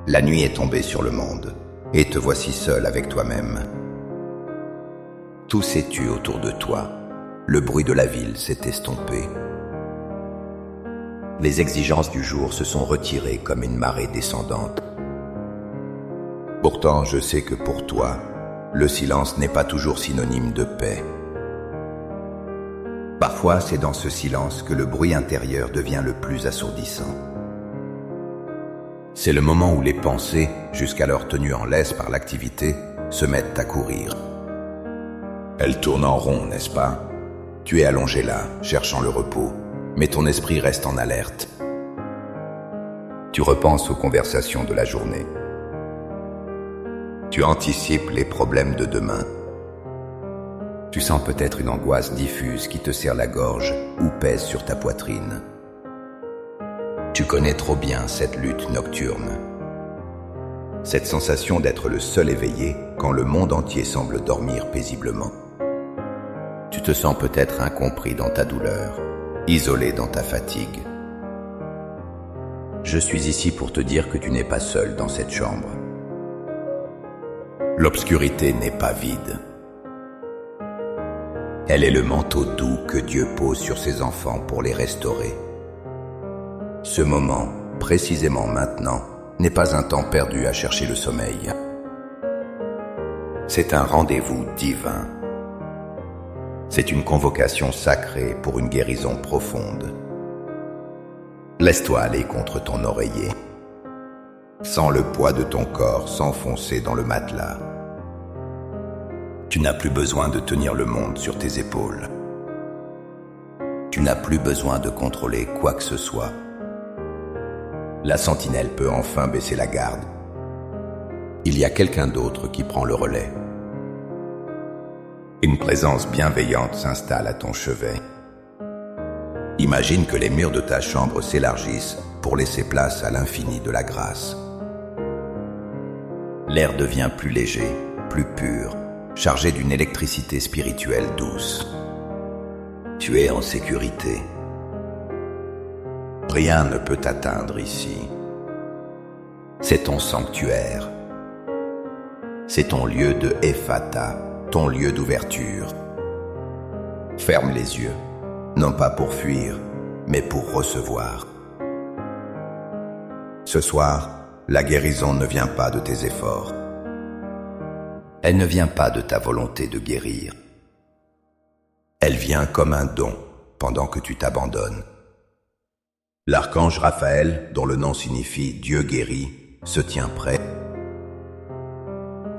La nuit est tombée sur le monde, et te voici seul avec toi-même. Tout s'est tu autour de toi, le bruit de la ville s'est estompé. Les exigences du jour se sont retirées comme une marée descendante. Pourtant, je sais que pour toi, le silence n'est pas toujours synonyme de paix. Parfois, c'est dans ce silence que le bruit intérieur devient le plus assourdissant. C'est le moment où les pensées, jusqu'alors tenues en laisse par l'activité, se mettent à courir. Elles tournent en rond, n'est-ce pas? Tu es allongé là, cherchant le repos, mais ton esprit reste en alerte. Tu repenses aux conversations de la journée. Tu anticipes les problèmes de demain. Tu sens peut-être une angoisse diffuse qui te serre la gorge ou pèse sur ta poitrine. Tu connais trop bien cette lutte nocturne. Cette sensation d'être le seul éveillé quand le monde entier semble dormir paisiblement. Tu te sens peut-être incompris dans ta douleur, isolé dans ta fatigue. Je suis ici pour te dire que tu n'es pas seul dans cette chambre. L'obscurité n'est pas vide. Elle est le manteau doux que Dieu pose sur ses enfants pour les restaurer. Ce moment, précisément maintenant, n'est pas un temps perdu à chercher le sommeil. C'est un rendez-vous divin. C'est une convocation sacrée pour une guérison profonde. Laisse-toi aller contre ton oreiller. Sens le poids de ton corps s'enfoncer dans le matelas. Tu n'as plus besoin de tenir le monde sur tes épaules. Tu n'as plus besoin de contrôler quoi que ce soit. La sentinelle peut enfin baisser la garde. Il y a quelqu'un d'autre qui prend le relais. Une présence bienveillante s'installe à ton chevet. Imagine que les murs de ta chambre s'élargissent pour laisser place à l'infini de la grâce. L'air devient plus léger, plus pur, chargé d'une électricité spirituelle douce. Tu es en sécurité. Rien ne peut t'atteindre ici. C'est ton sanctuaire. C'est ton lieu de Ephata, ton lieu d'ouverture. Ferme les yeux, non pas pour fuir, mais pour recevoir. Ce soir, la guérison ne vient pas de tes efforts. Elle ne vient pas de ta volonté de guérir. Elle vient comme un don pendant que tu t'abandonnes. L'archange Raphaël, dont le nom signifie Dieu guérit, se tient prêt.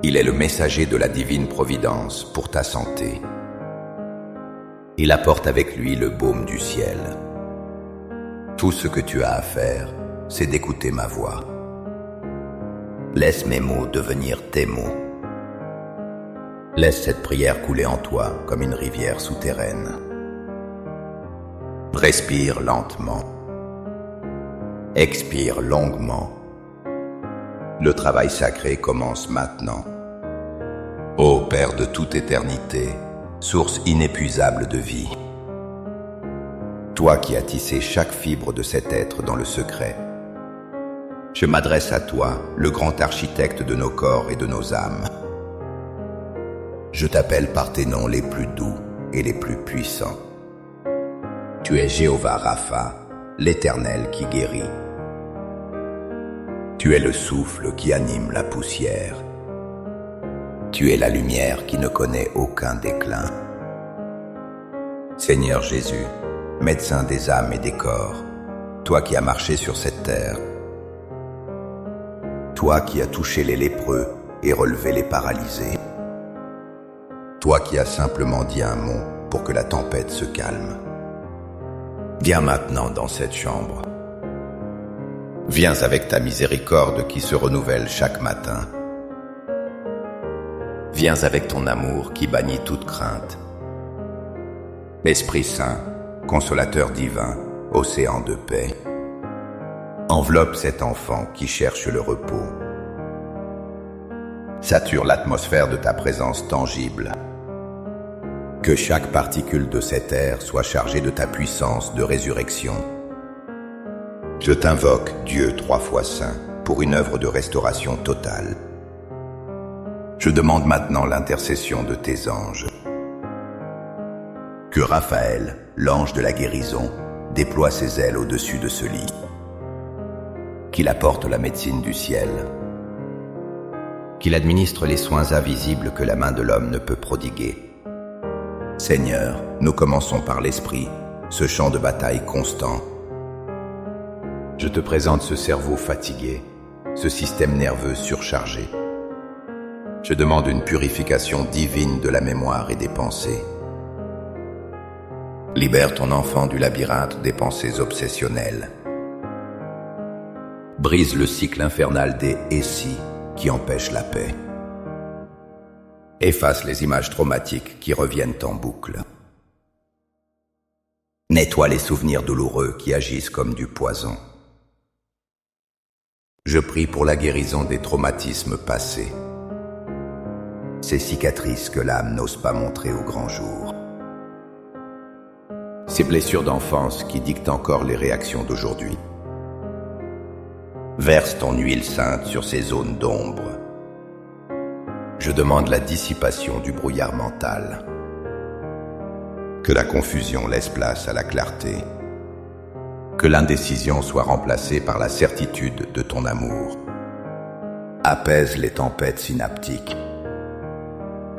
Il est le messager de la divine providence pour ta santé. Il apporte avec lui le baume du ciel. Tout ce que tu as à faire, c'est d'écouter ma voix. Laisse mes mots devenir tes mots. Laisse cette prière couler en toi comme une rivière souterraine. Respire lentement. Expire longuement. Le travail sacré commence maintenant. Ô Père de toute éternité, source inépuisable de vie, toi qui as tissé chaque fibre de cet être dans le secret, je m'adresse à toi, le grand architecte de nos corps et de nos âmes. Je t'appelle par tes noms les plus doux et les plus puissants. Tu es Jéhovah Rapha, l'Éternel qui guérit. Tu es le souffle qui anime la poussière. Tu es la lumière qui ne connaît aucun déclin. Seigneur Jésus, médecin des âmes et des corps, toi qui as marché sur cette terre, toi qui as touché les lépreux et relevé les paralysés, toi qui as simplement dit un mot pour que la tempête se calme. Viens maintenant dans cette chambre. Viens avec ta miséricorde qui se renouvelle chaque matin. Viens avec ton amour qui bannit toute crainte. Esprit Saint, consolateur divin, océan de paix, enveloppe cet enfant qui cherche le repos. Sature l'atmosphère de ta présence tangible. Que chaque particule de cet air soit chargée de ta puissance de résurrection. Je t'invoque, Dieu 3 fois saint, pour une œuvre de restauration totale. Je demande maintenant l'intercession de tes anges. Que Raphaël, l'ange de la guérison, déploie ses ailes au-dessus de ce lit. Qu'il apporte la médecine du ciel. Qu'il administre les soins invisibles que la main de l'homme ne peut prodiguer. Seigneur, nous commençons par l'esprit, ce champ de bataille constant. Je te présente ce cerveau fatigué, ce système nerveux surchargé. Je demande une purification divine de la mémoire et des pensées. Libère ton enfant du labyrinthe des pensées obsessionnelles. Brise le cycle infernal des « et si » qui empêchent la paix. Efface les images traumatiques qui reviennent en boucle. Nettoie les souvenirs douloureux qui agissent comme du poison. Je prie pour la guérison des traumatismes passés. Ces cicatrices que l'âme n'ose pas montrer au grand jour. Ces blessures d'enfance qui dictent encore les réactions d'aujourd'hui. Verse ton huile sainte sur ces zones d'ombre. Je demande la dissipation du brouillard mental. Que la confusion laisse place à la clarté. Que l'indécision soit remplacée par la certitude de ton amour. Apaise les tempêtes synaptiques.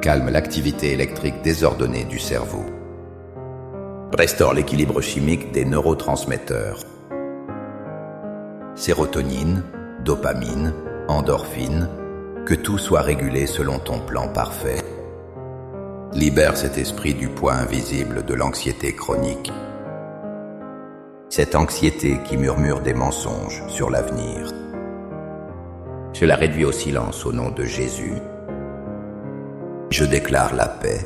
Calme l'activité électrique désordonnée du cerveau. Restaure l'équilibre chimique des neurotransmetteurs. Sérotonine, dopamine, endorphine, que tout soit régulé selon ton plan parfait. Libère cet esprit du poids invisible de l'anxiété chronique. Cette anxiété qui murmure des mensonges sur l'avenir. Je la réduis au silence au nom de Jésus. Je déclare la paix.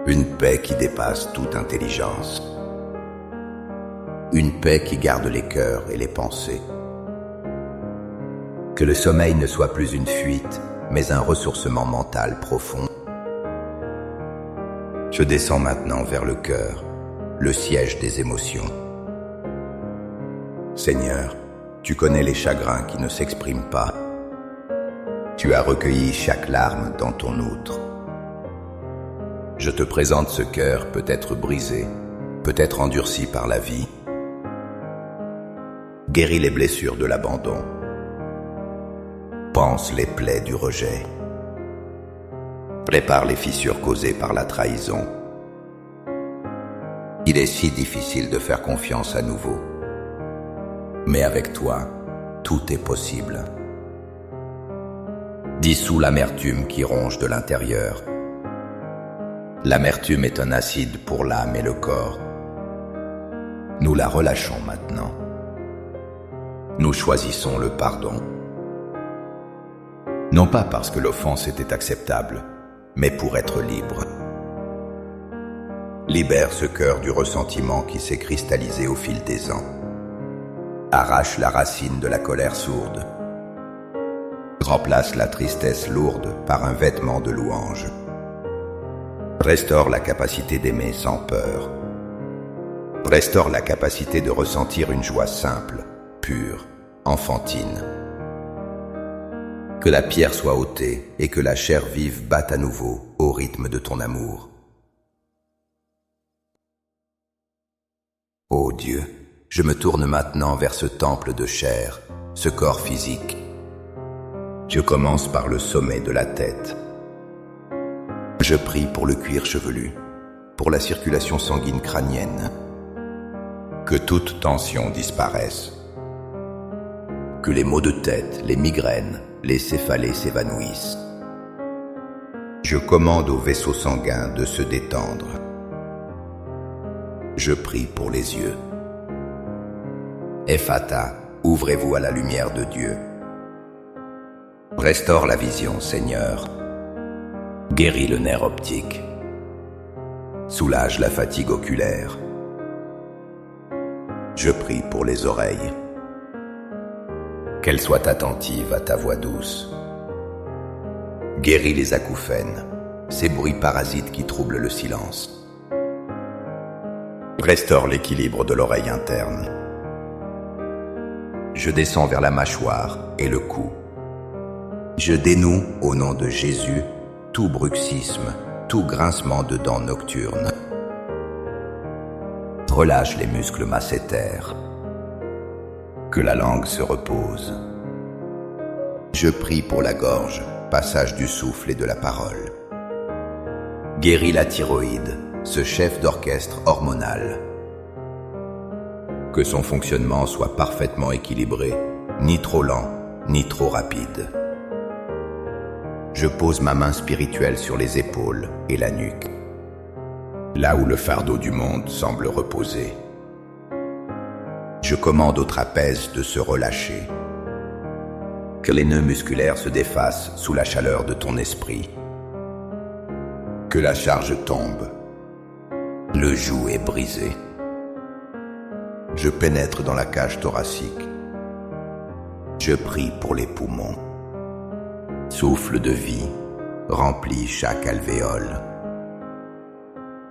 Une paix qui dépasse toute intelligence. Une paix qui garde les cœurs et les pensées. Que le sommeil ne soit plus une fuite, mais un ressourcement mental profond. Je descends maintenant vers le cœur, le siège des émotions. Seigneur, tu connais les chagrins qui ne s'expriment pas. Tu as recueilli chaque larme dans ton outre. Je te présente ce cœur peut-être brisé, peut-être endurci par la vie. Guéris les blessures de l'abandon. Pense les plaies du rejet. Prépare les fissures causées par la trahison. Il est si difficile de faire confiance à nouveau. Mais avec toi, tout est possible. Dissous l'amertume qui ronge de l'intérieur. L'amertume est un acide pour l'âme et le corps. Nous la relâchons maintenant. Nous choisissons le pardon. Non pas parce que l'offense était acceptable, mais pour être libre. Libère ce cœur du ressentiment qui s'est cristallisé au fil des ans. Arrache la racine de la colère sourde. Remplace la tristesse lourde par un vêtement de louange. Restaure la capacité d'aimer sans peur. Restaure la capacité de ressentir une joie simple, pure, enfantine. Que la pierre soit ôtée et que la chair vive batte à nouveau au rythme de ton amour. Ô Dieu, je me tourne maintenant vers ce temple de chair, ce corps physique. Je commence par le sommet de la tête. Je prie pour le cuir chevelu, pour la circulation sanguine crânienne. Que toute tension disparaisse. Que les maux de tête, les migraines, les céphalées s'évanouissent. Je commande aux vaisseaux sanguins de se détendre. Je prie pour les yeux. Ephata, ouvrez-vous à la lumière de Dieu. Restaure la vision, Seigneur. Guéris le nerf optique. Soulage la fatigue oculaire. Je prie pour les oreilles. Qu'elles soient attentives à ta voix douce. Guéris les acouphènes, ces bruits parasites qui troublent le silence. Restaure l'équilibre de l'oreille interne. Je descends vers la mâchoire et le cou. Je dénoue, au nom de Jésus, tout bruxisme, tout grincement de dents nocturnes. Relâche les muscles masséters. Que la langue se repose. Je prie pour la gorge, passage du souffle et de la parole. Guéris la thyroïde, ce chef d'orchestre hormonal. Que son fonctionnement soit parfaitement équilibré, ni trop lent, ni trop rapide. Je pose ma main spirituelle sur les épaules et la nuque, là où le fardeau du monde semble reposer. Je commande au trapèze de se relâcher. Que les nœuds musculaires se défassent sous la chaleur de ton esprit. Que la charge tombe. Le joug est brisé. Je pénètre dans la cage thoracique. Je prie pour les poumons. Souffle de vie remplit chaque alvéole.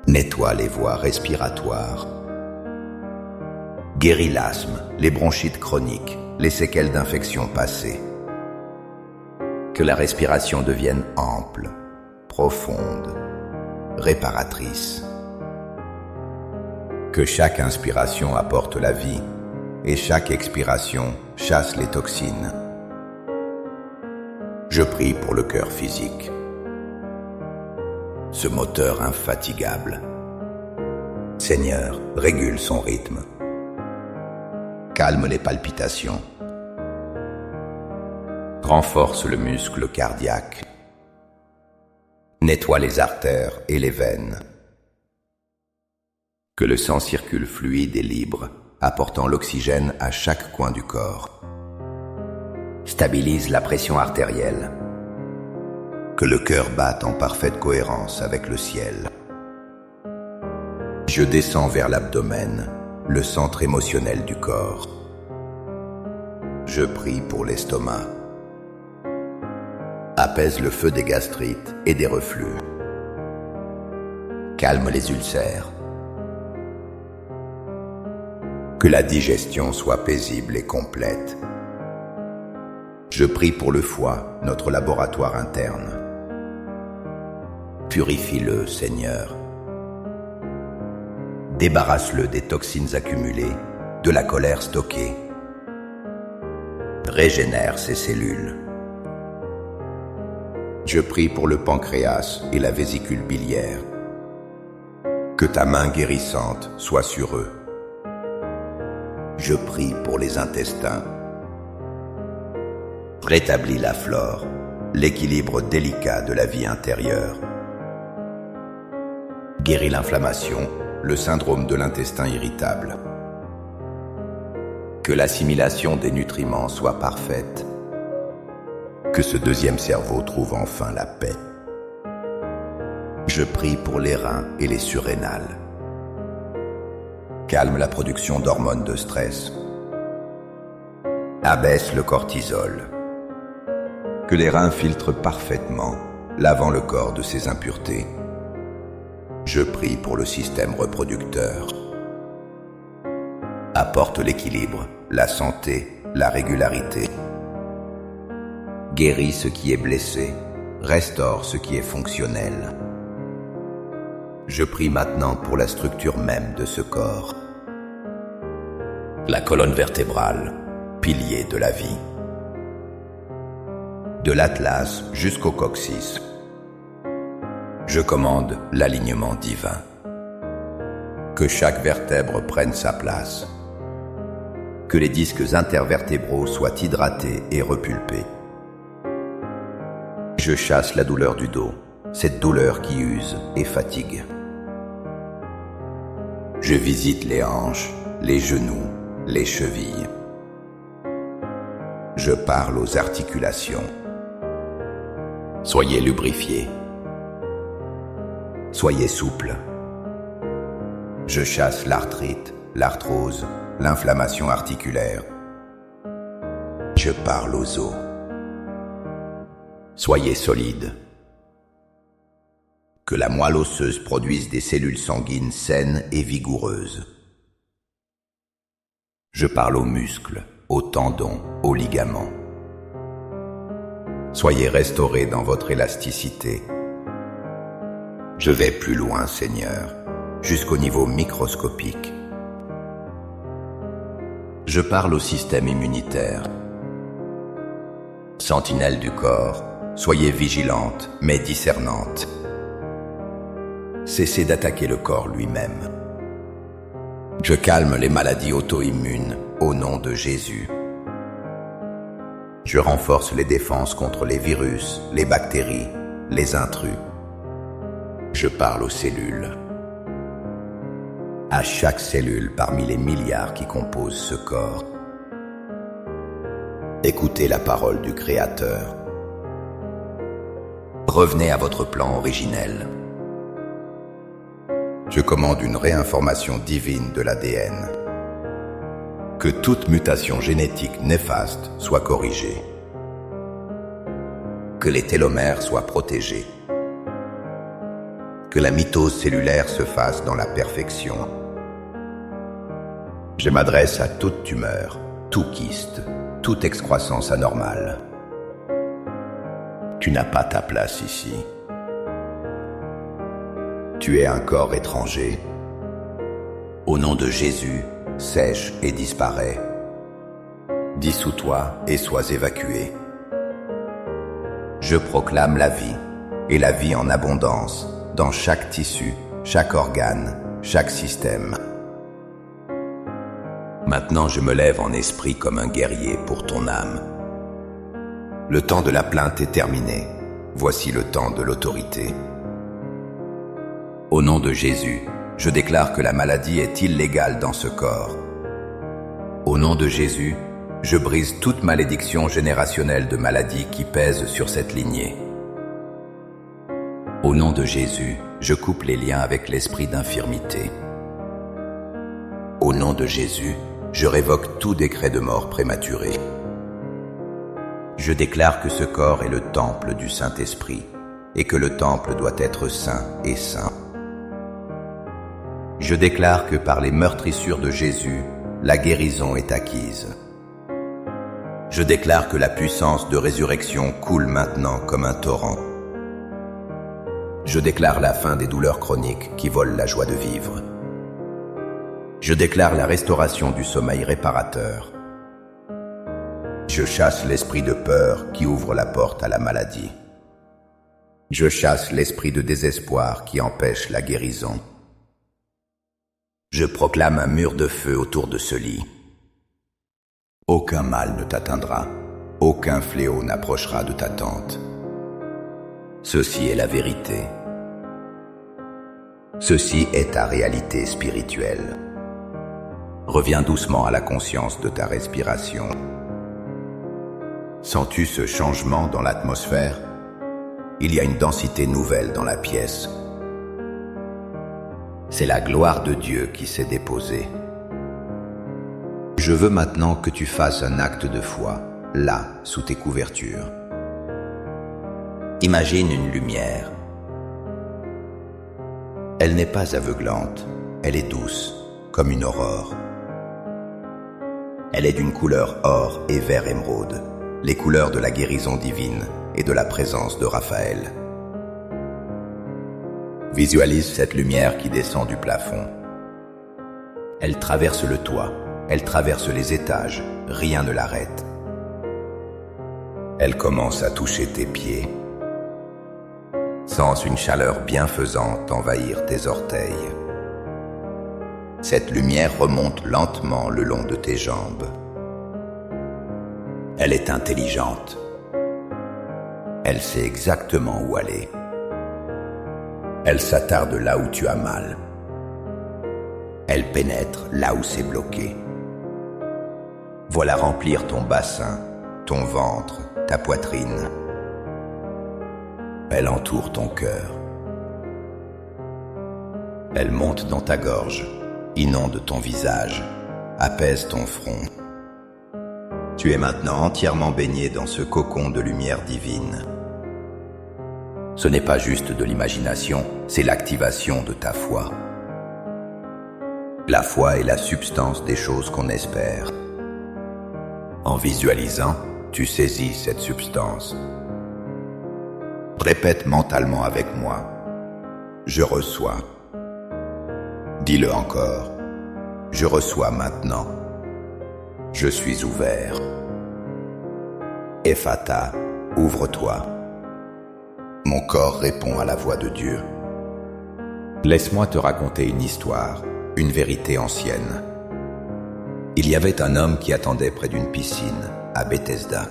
Nettoie les voies respiratoires. Guéris l'asthme, les bronchites chroniques, les séquelles d'infections passées. Que la respiration devienne ample, profonde, réparatrice. Que chaque inspiration apporte la vie et chaque expiration chasse les toxines. Je prie pour le cœur physique, ce moteur infatigable. Seigneur, régule son rythme. Calme les palpitations. Renforce le muscle cardiaque. Nettoie les artères et les veines. Que le sang circule fluide et libre, apportant l'oxygène à chaque coin du corps. Stabilise la pression artérielle. Que le cœur batte en parfaite cohérence avec le ciel. Je descends vers l'abdomen, le centre émotionnel du corps. Je prie pour l'estomac. Apaise le feu des gastrites et des reflux. Calme les ulcères. Que la digestion soit paisible et complète. Je prie pour le foie, notre laboratoire interne. Purifie-le, Seigneur. Débarrasse-le des toxines accumulées, de la colère stockée. Régénère ses cellules. Je prie pour le pancréas et la vésicule biliaire. Que ta main guérissante soit sur eux. Je prie pour les intestins. Rétablis la flore, l'équilibre délicat de la vie intérieure. Guéris l'inflammation, le syndrome de l'intestin irritable. Que l'assimilation des nutriments soit parfaite. Que ce deuxième cerveau trouve enfin la paix. Je prie pour les reins et les surrénales. Calme la production d'hormones de stress. Abaisse le cortisol. Que les reins filtrent parfaitement, lavant le corps de ses impuretés. Je prie pour le système reproducteur. Apporte l'équilibre, la santé, la régularité. Guéris ce qui est blessé, restaure ce qui est fonctionnel. Je prie maintenant pour la structure même de ce corps. La colonne vertébrale, pilier de la vie. De l'atlas jusqu'au coccyx. Je commande l'alignement divin. Que chaque vertèbre prenne sa place. Que les disques intervertébraux soient hydratés et repulpés. Je chasse la douleur du dos, cette douleur qui use et fatigue. Je visite les hanches, les genoux, les chevilles. Je parle aux articulations. Soyez lubrifiés. Soyez souples. Je chasse l'arthrite, l'arthrose, l'inflammation articulaire. Je parle aux os. Soyez solides. Que la moelle osseuse produise des cellules sanguines saines et vigoureuses. Je parle aux muscles, aux tendons, aux ligaments. Soyez restaurés dans votre élasticité. Je vais plus loin, Seigneur, jusqu'au niveau microscopique. Je parle au système immunitaire. Sentinelle du corps, soyez vigilante, mais discernante. Cessez d'attaquer le corps lui-même. Je calme les maladies auto-immunes au nom de Jésus. Je renforce les défenses contre les virus, les bactéries, les intrus. Je parle aux cellules. À chaque cellule parmi les milliards qui composent ce corps. Écoutez la parole du Créateur. Revenez à votre plan originel. Je commande une réinformation divine de l'ADN. Que toute mutation génétique néfaste soit corrigée. Que les télomères soient protégés. Que la mitose cellulaire se fasse dans la perfection. Je m'adresse à toute tumeur, tout kyste, toute excroissance anormale. Tu n'as pas ta place ici. Tu es un corps étranger. Au nom de Jésus, sèche et disparaît. Dissous-toi et sois évacué. Je proclame la vie, et la vie en abondance, dans chaque tissu, chaque organe, chaque système. Maintenant je me lève en esprit comme un guerrier pour ton âme. Le temps de la plainte est terminé. Voici le temps de l'autorité. Au nom de Jésus, je déclare que la maladie est illégale dans ce corps. Au nom de Jésus, je brise toute malédiction générationnelle de maladie qui pèse sur cette lignée. Au nom de Jésus, je coupe les liens avec l'esprit d'infirmité. Au nom de Jésus, je révoque tout décret de mort prématuré. Je déclare que ce corps est le temple du Saint-Esprit et que le temple doit être saint et saint. Je déclare que par les meurtrissures de Jésus, la guérison est acquise. Je déclare que la puissance de résurrection coule maintenant comme un torrent. Je déclare la fin des douleurs chroniques qui volent la joie de vivre. Je déclare la restauration du sommeil réparateur. Je chasse l'esprit de peur qui ouvre la porte à la maladie. Je chasse l'esprit de désespoir qui empêche la guérison. Je proclame un mur de feu autour de ce lit. Aucun mal ne t'atteindra, aucun fléau n'approchera de ta tente. Ceci est la vérité. Ceci est ta réalité spirituelle. Reviens doucement à la conscience de ta respiration. Sens-tu ce changement dans l'atmosphère? Il y a une densité nouvelle dans la pièce. C'est la gloire de Dieu qui s'est déposée. Je veux maintenant que tu fasses un acte de foi, là, sous tes couvertures. Imagine une lumière. Elle n'est pas aveuglante, elle est douce, comme une aurore. Elle est d'une couleur or et vert émeraude, les couleurs de la guérison divine et de la présence de Raphaël. Visualise cette lumière qui descend du plafond. Elle traverse le toit, elle traverse les étages, rien ne l'arrête. Elle commence à toucher tes pieds. Sens une chaleur bienfaisante envahir tes orteils. Cette lumière remonte lentement le long de tes jambes. Elle est intelligente. Elle sait exactement où aller. Elle s'attarde là où tu as mal. Elle pénètre là où c'est bloqué. Voilà remplir ton bassin, ton ventre, ta poitrine. Elle entoure ton cœur. Elle monte dans ta gorge, inonde ton visage, apaise ton front. Tu es maintenant entièrement baigné dans ce cocon de lumière divine. Ce n'est pas juste de l'imagination, c'est l'activation de ta foi. La foi est la substance des choses qu'on espère. En visualisant, tu saisis cette substance. Répète mentalement avec moi. Je reçois. Dis-le encore. Je reçois maintenant. Je suis ouvert. Ephata, ouvre-toi. Mon corps répond à la voix de Dieu. Laisse-moi te raconter une histoire, une vérité ancienne. Il y avait un homme qui attendait près d'une piscine, à Bethesda.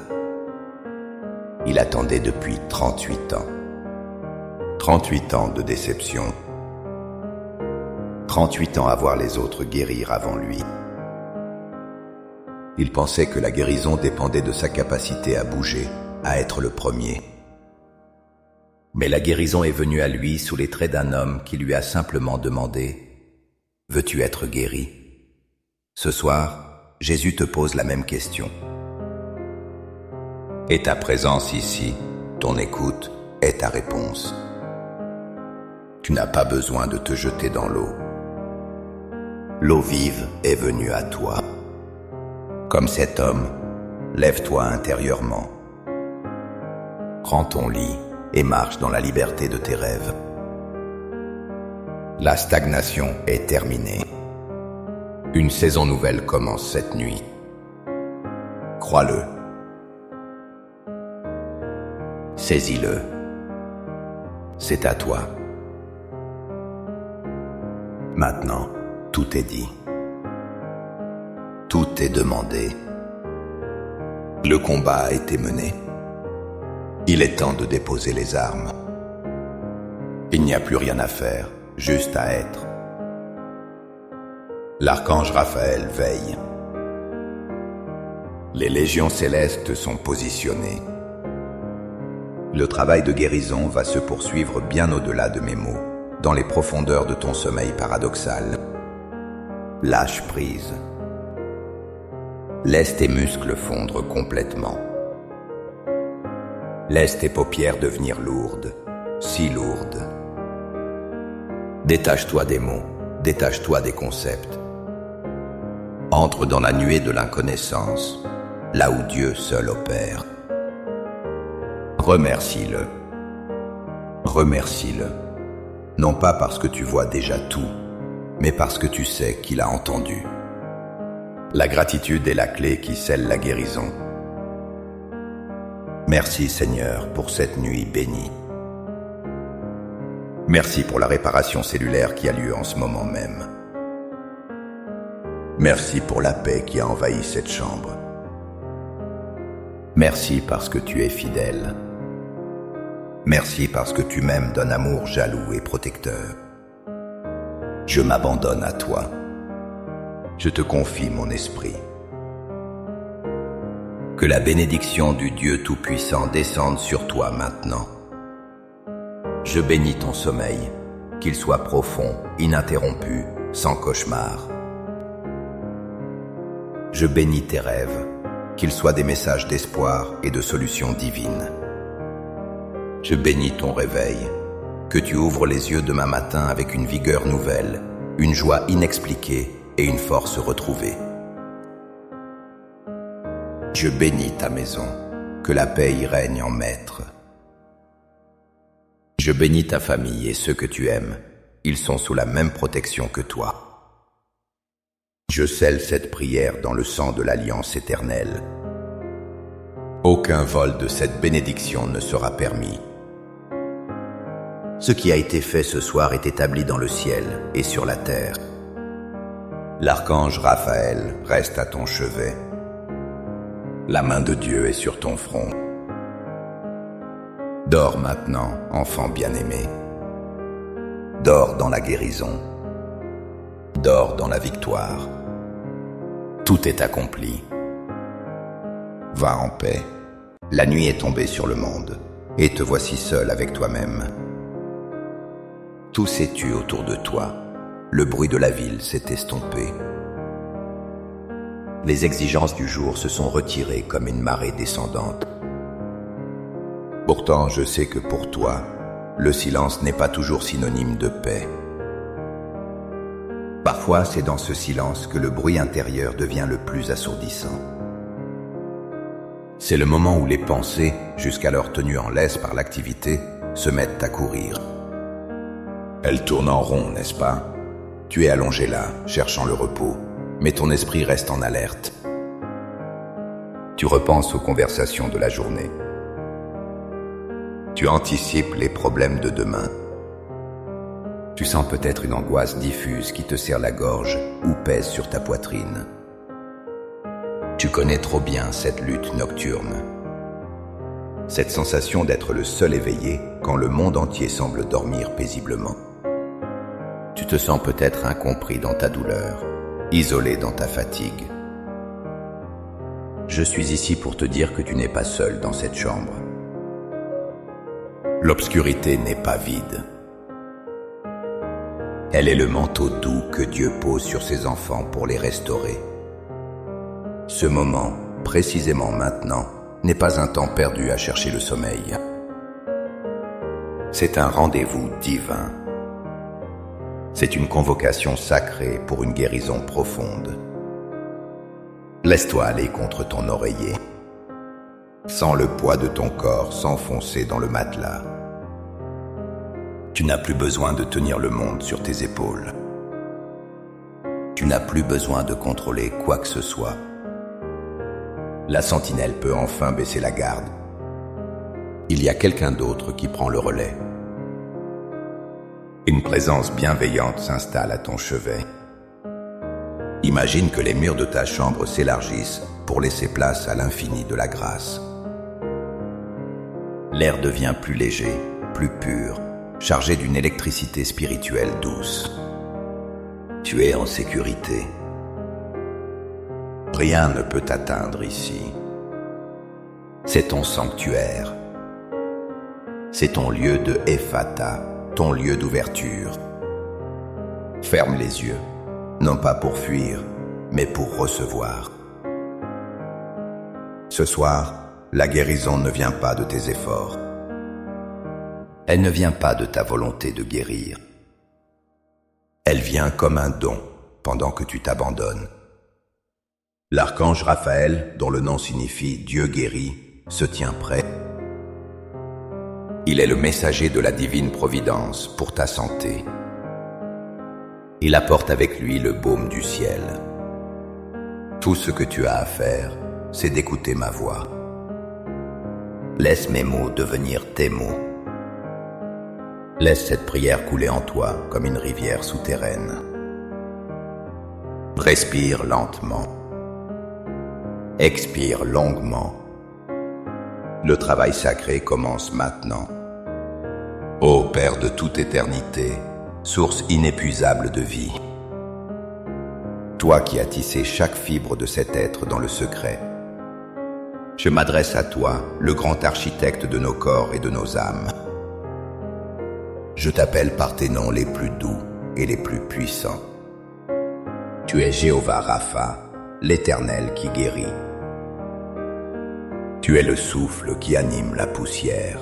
Il attendait depuis 38 ans. 38 ans de déception. 38 ans à voir les autres guérir avant lui. Il pensait que la guérison dépendait de sa capacité à bouger, à être le premier. Mais la guérison est venue à lui sous les traits d'un homme qui lui a simplement demandé « Veux-tu être guéri ?» Ce soir, Jésus te pose la même question. Et ta présence ici, ton écoute, est ta réponse. Tu n'as pas besoin de te jeter dans l'eau. L'eau vive est venue à toi. Comme cet homme, lève-toi intérieurement. Prends ton lit et marche dans la liberté de tes rêves. La stagnation est terminée. Une saison nouvelle commence cette nuit. Crois-le. Saisis-le. C'est à toi. Maintenant, tout est dit. Tout est demandé. Le combat a été mené. Il est temps de déposer les armes. Il n'y a plus rien à faire, juste à être. L'archange Raphaël veille. Les légions célestes sont positionnées. Le travail de guérison va se poursuivre bien au-delà de mes mots, dans les profondeurs de ton sommeil paradoxal. Lâche prise. Laisse tes muscles fondre complètement. Laisse tes paupières devenir lourdes, si lourdes. Détache-toi des mots, détache-toi des concepts. Entre dans la nuée de l'inconnaissance, là où Dieu seul opère. Remercie-le. Remercie-le. Non pas parce que tu vois déjà tout, mais parce que tu sais qu'il a entendu. La gratitude est la clé qui scelle la guérison. Merci Seigneur pour cette nuit bénie. Merci pour la réparation cellulaire qui a lieu en ce moment même. Merci pour la paix qui a envahi cette chambre. Merci parce que tu es fidèle. Merci parce que tu m'aimes d'un amour jaloux et protecteur. Je m'abandonne à toi. Je te confie mon esprit. Que la bénédiction du Dieu Tout-Puissant descende sur toi maintenant. Je bénis ton sommeil, qu'il soit profond, ininterrompu, sans cauchemar. Je bénis tes rêves, qu'ils soient des messages d'espoir et de solutions divines. Je bénis ton réveil, que tu ouvres les yeux demain matin avec une vigueur nouvelle, une joie inexpliquée et une force retrouvée. Je bénis ta maison, que la paix y règne en maître. Je bénis ta famille et ceux que tu aimes, ils sont sous la même protection que toi. Je scelle cette prière dans le sang de l'alliance éternelle. Aucun vol de cette bénédiction ne sera permis. Ce qui a été fait ce soir est établi dans le ciel et sur la terre. L'archange Raphaël reste à ton chevet. La main de Dieu est sur ton front. Dors maintenant, enfant bien-aimé. Dors dans la guérison. Dors dans la victoire. Tout est accompli. Va en paix. La nuit est tombée sur le monde, et te voici seul avec toi-même. Tout s'est tu autour de toi. Le bruit de la ville s'est estompé. Les exigences du jour se sont retirées comme une marée descendante. Pourtant, je sais que pour toi, le silence n'est pas toujours synonyme de paix. Parfois, c'est dans ce silence que le bruit intérieur devient le plus assourdissant. C'est le moment où les pensées, jusqu'alors tenues en laisse par l'activité, se mettent à courir. Elles tournent en rond, n'est-ce pas? Tu es allongé là, cherchant le repos, mais ton esprit reste en alerte. Tu repenses aux conversations de la journée. Tu anticipes les problèmes de demain. Tu sens peut-être une angoisse diffuse qui te serre la gorge ou pèse sur ta poitrine. Tu connais trop bien cette lutte nocturne. Cette sensation d'être le seul éveillé quand le monde entier semble dormir paisiblement. Tu te sens peut-être incompris dans ta douleur, isolé dans ta fatigue. Je suis ici pour te dire que tu n'es pas seul dans cette chambre. L'obscurité n'est pas vide. Elle est le manteau doux que Dieu pose sur ses enfants pour les restaurer. Ce moment, précisément maintenant, n'est pas un temps perdu à chercher le sommeil. C'est un rendez-vous divin. C'est une convocation sacrée pour une guérison profonde. Laisse-toi aller contre ton oreiller. Sens le poids de ton corps s'enfoncer dans le matelas. Tu n'as plus besoin de tenir le monde sur tes épaules. Tu n'as plus besoin de contrôler quoi que ce soit. La sentinelle peut enfin baisser la garde. Il y a quelqu'un d'autre qui prend le relais. Une présence bienveillante s'installe à ton chevet. Imagine que les murs de ta chambre s'élargissent pour laisser place à l'infini de la grâce. L'air devient plus léger, plus pur, chargé d'une électricité spirituelle douce. Tu es en sécurité. Rien ne peut t'atteindre ici. C'est ton sanctuaire. C'est ton lieu de Ephata, ton lieu d'ouverture. Ferme les yeux, non pas pour fuir, mais pour recevoir. Ce soir, la guérison ne vient pas de tes efforts. Elle ne vient pas de ta volonté de guérir. Elle vient comme un don pendant que tu t'abandonnes. L'archange Raphaël, dont le nom signifie Dieu guérit, se tient prêt. Il est le messager de la divine providence pour ta santé. Il apporte avec lui le baume du ciel. Tout ce que tu as à faire, c'est d'écouter ma voix. Laisse mes mots devenir tes mots. Laisse cette prière couler en toi comme une rivière souterraine. Respire lentement. Expire longuement. Le travail sacré commence maintenant. Ô Père de toute éternité, source inépuisable de vie, toi qui as tissé chaque fibre de cet être dans le secret, je m'adresse à toi, le grand architecte de nos corps et de nos âmes. Je t'appelle par tes noms les plus doux et les plus puissants. Tu es Jéhovah Rapha, l'Éternel qui guérit. Tu es le souffle qui anime la poussière.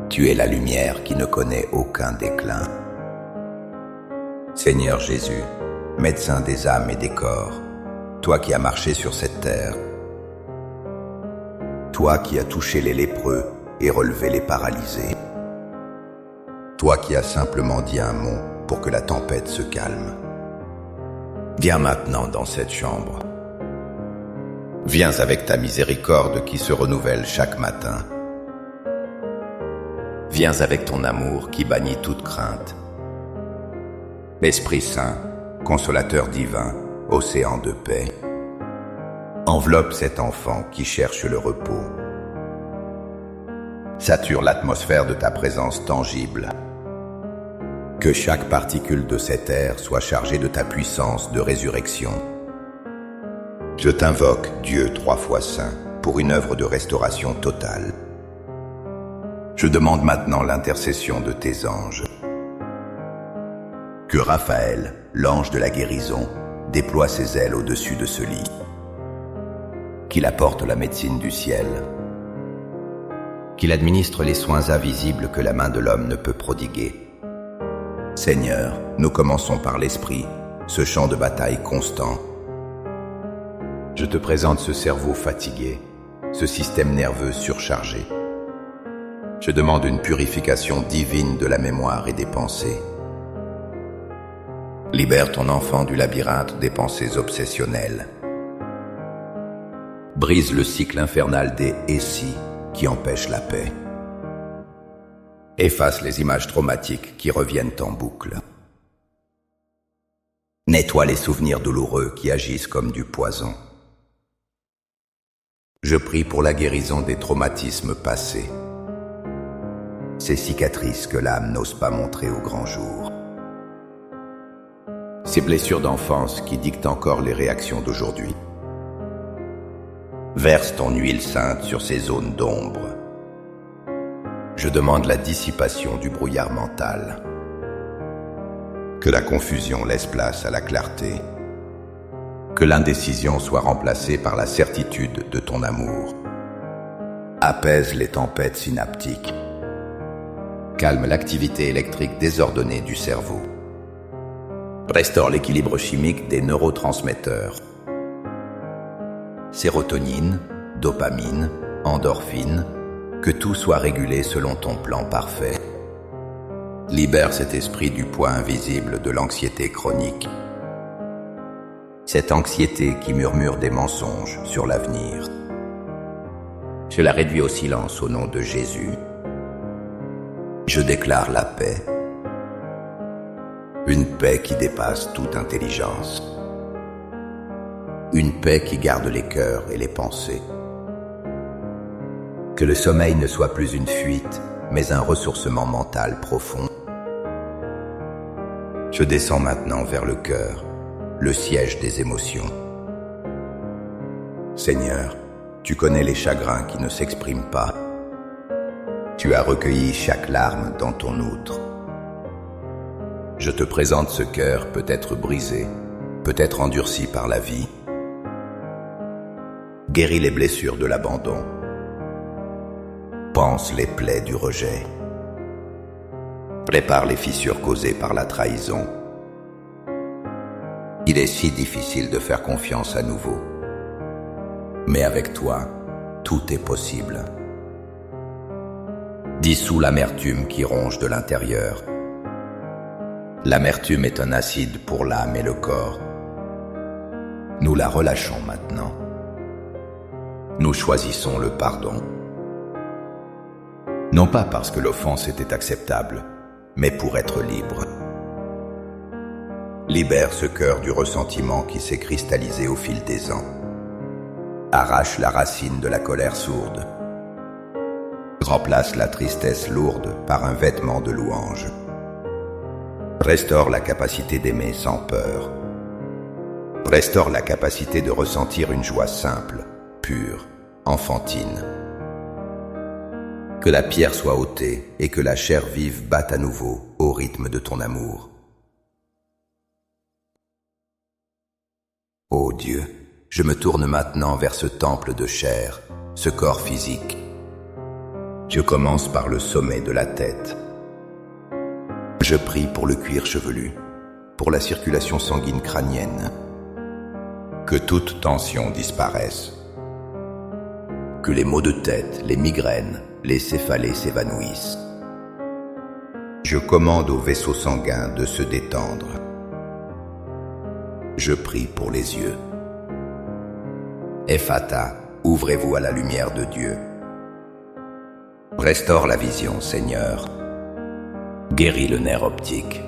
Tu es la lumière qui ne connaît aucun déclin. Seigneur Jésus, médecin des âmes et des corps, toi qui as marché sur cette terre, toi qui as touché les lépreux et relevé les paralysés, toi qui as simplement dit un mot pour que la tempête se calme. Viens maintenant dans cette chambre. Viens avec ta miséricorde qui se renouvelle chaque matin. Viens avec ton amour qui bannit toute crainte. Esprit Saint, consolateur divin, océan de paix, enveloppe cet enfant qui cherche le repos. Sature l'atmosphère de ta présence tangible. Que chaque particule de cet air soit chargée de ta puissance de résurrection. Je t'invoque, Dieu 3 fois saint, pour une œuvre de restauration totale. Je demande maintenant l'intercession de tes anges. Que Raphaël, l'ange de la guérison, déploie ses ailes au-dessus de ce lit. Qu'il apporte la médecine du ciel. Qu'il administre les soins invisibles que la main de l'homme ne peut prodiguer. Seigneur, nous commençons par l'esprit, ce champ de bataille constant. Je te présente ce cerveau fatigué, ce système nerveux surchargé. Je demande une purification divine de la mémoire et des pensées. Libère ton enfant du labyrinthe des pensées obsessionnelles. Brise le cycle infernal des « et si » qui empêchent la paix. Efface les images traumatiques qui reviennent en boucle. Nettoie les souvenirs douloureux qui agissent comme du poison. Je prie pour la guérison des traumatismes passés, ces cicatrices que l'âme n'ose pas montrer au grand jour, ces blessures d'enfance qui dictent encore les réactions d'aujourd'hui. Verse ton huile sainte sur ces zones d'ombre. Je demande la dissipation du brouillard mental. Que la confusion laisse place à la clarté. Que l'indécision soit remplacée par la certitude de ton amour. Apaise les tempêtes synaptiques. Calme l'activité électrique désordonnée du cerveau. Restaure l'équilibre chimique des neurotransmetteurs. Sérotonine, dopamine, endorphine, que tout soit régulé selon ton plan parfait. Libère cet esprit du poids invisible de l'anxiété chronique. Cette anxiété qui murmure des mensonges sur l'avenir. Je la réduis au silence au nom de Jésus. Je déclare la paix. Une paix qui dépasse toute intelligence. Une paix qui garde les cœurs et les pensées. Que le sommeil ne soit plus une fuite, mais un ressourcement mental profond. Je descends maintenant vers le cœur, le siège des émotions. Seigneur, tu connais les chagrins qui ne s'expriment pas. Tu as recueilli chaque larme dans ton outre. Je te présente ce cœur peut-être brisé, peut-être endurci par la vie. Guéris les blessures de l'abandon. Pense les plaies du rejet. Prépare les fissures causées par la trahison. Il est si difficile de faire confiance à nouveau. Mais avec toi, tout est possible. Dissous l'amertume qui ronge de l'intérieur. L'amertume est un acide pour l'âme et le corps. Nous la relâchons maintenant. Nous choisissons le pardon. Non pas parce que l'offense était acceptable, mais pour être libre. Libère ce cœur du ressentiment qui s'est cristallisé au fil des ans. Arrache la racine de la colère sourde. Remplace la tristesse lourde par un vêtement de louange. Restaure la capacité d'aimer sans peur. Restaure la capacité de ressentir une joie simple, pure, enfantine. Que la pierre soit ôtée et que la chair vive batte à nouveau au rythme de ton amour. Ô Dieu, je me tourne maintenant vers ce temple de chair, ce corps physique. Je commence par le sommet de la tête. Je prie pour le cuir chevelu, pour la circulation sanguine crânienne. Que toute tension disparaisse. Que les maux de tête, les migraines, les céphalées s'évanouissent. Je commande aux vaisseaux sanguins de se détendre. Je prie pour les yeux. Ephata, ouvrez-vous à la lumière de Dieu. Restaure la vision, Seigneur. Guéris le nerf optique.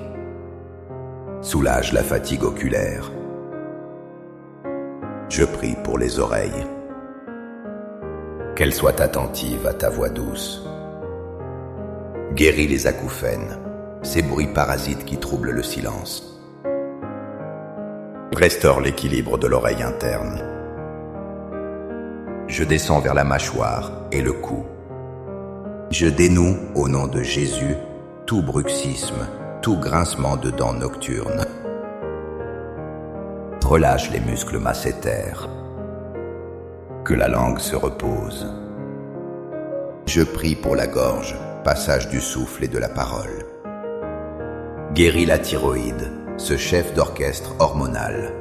Soulage la fatigue oculaire. Je prie pour les oreilles. Qu'elles soient attentives à ta voix douce. Guéris les acouphènes, ces bruits parasites qui troublent le silence. Restaure l'équilibre de l'oreille interne. Je descends vers la mâchoire et le cou. Je dénoue, au nom de Jésus, tout bruxisme, tout grincement de dents nocturnes. Relâche les muscles masséters. Que la langue se repose. Je prie pour la gorge, passage du souffle et de la parole. Guéris la thyroïde, ce chef d'orchestre hormonal.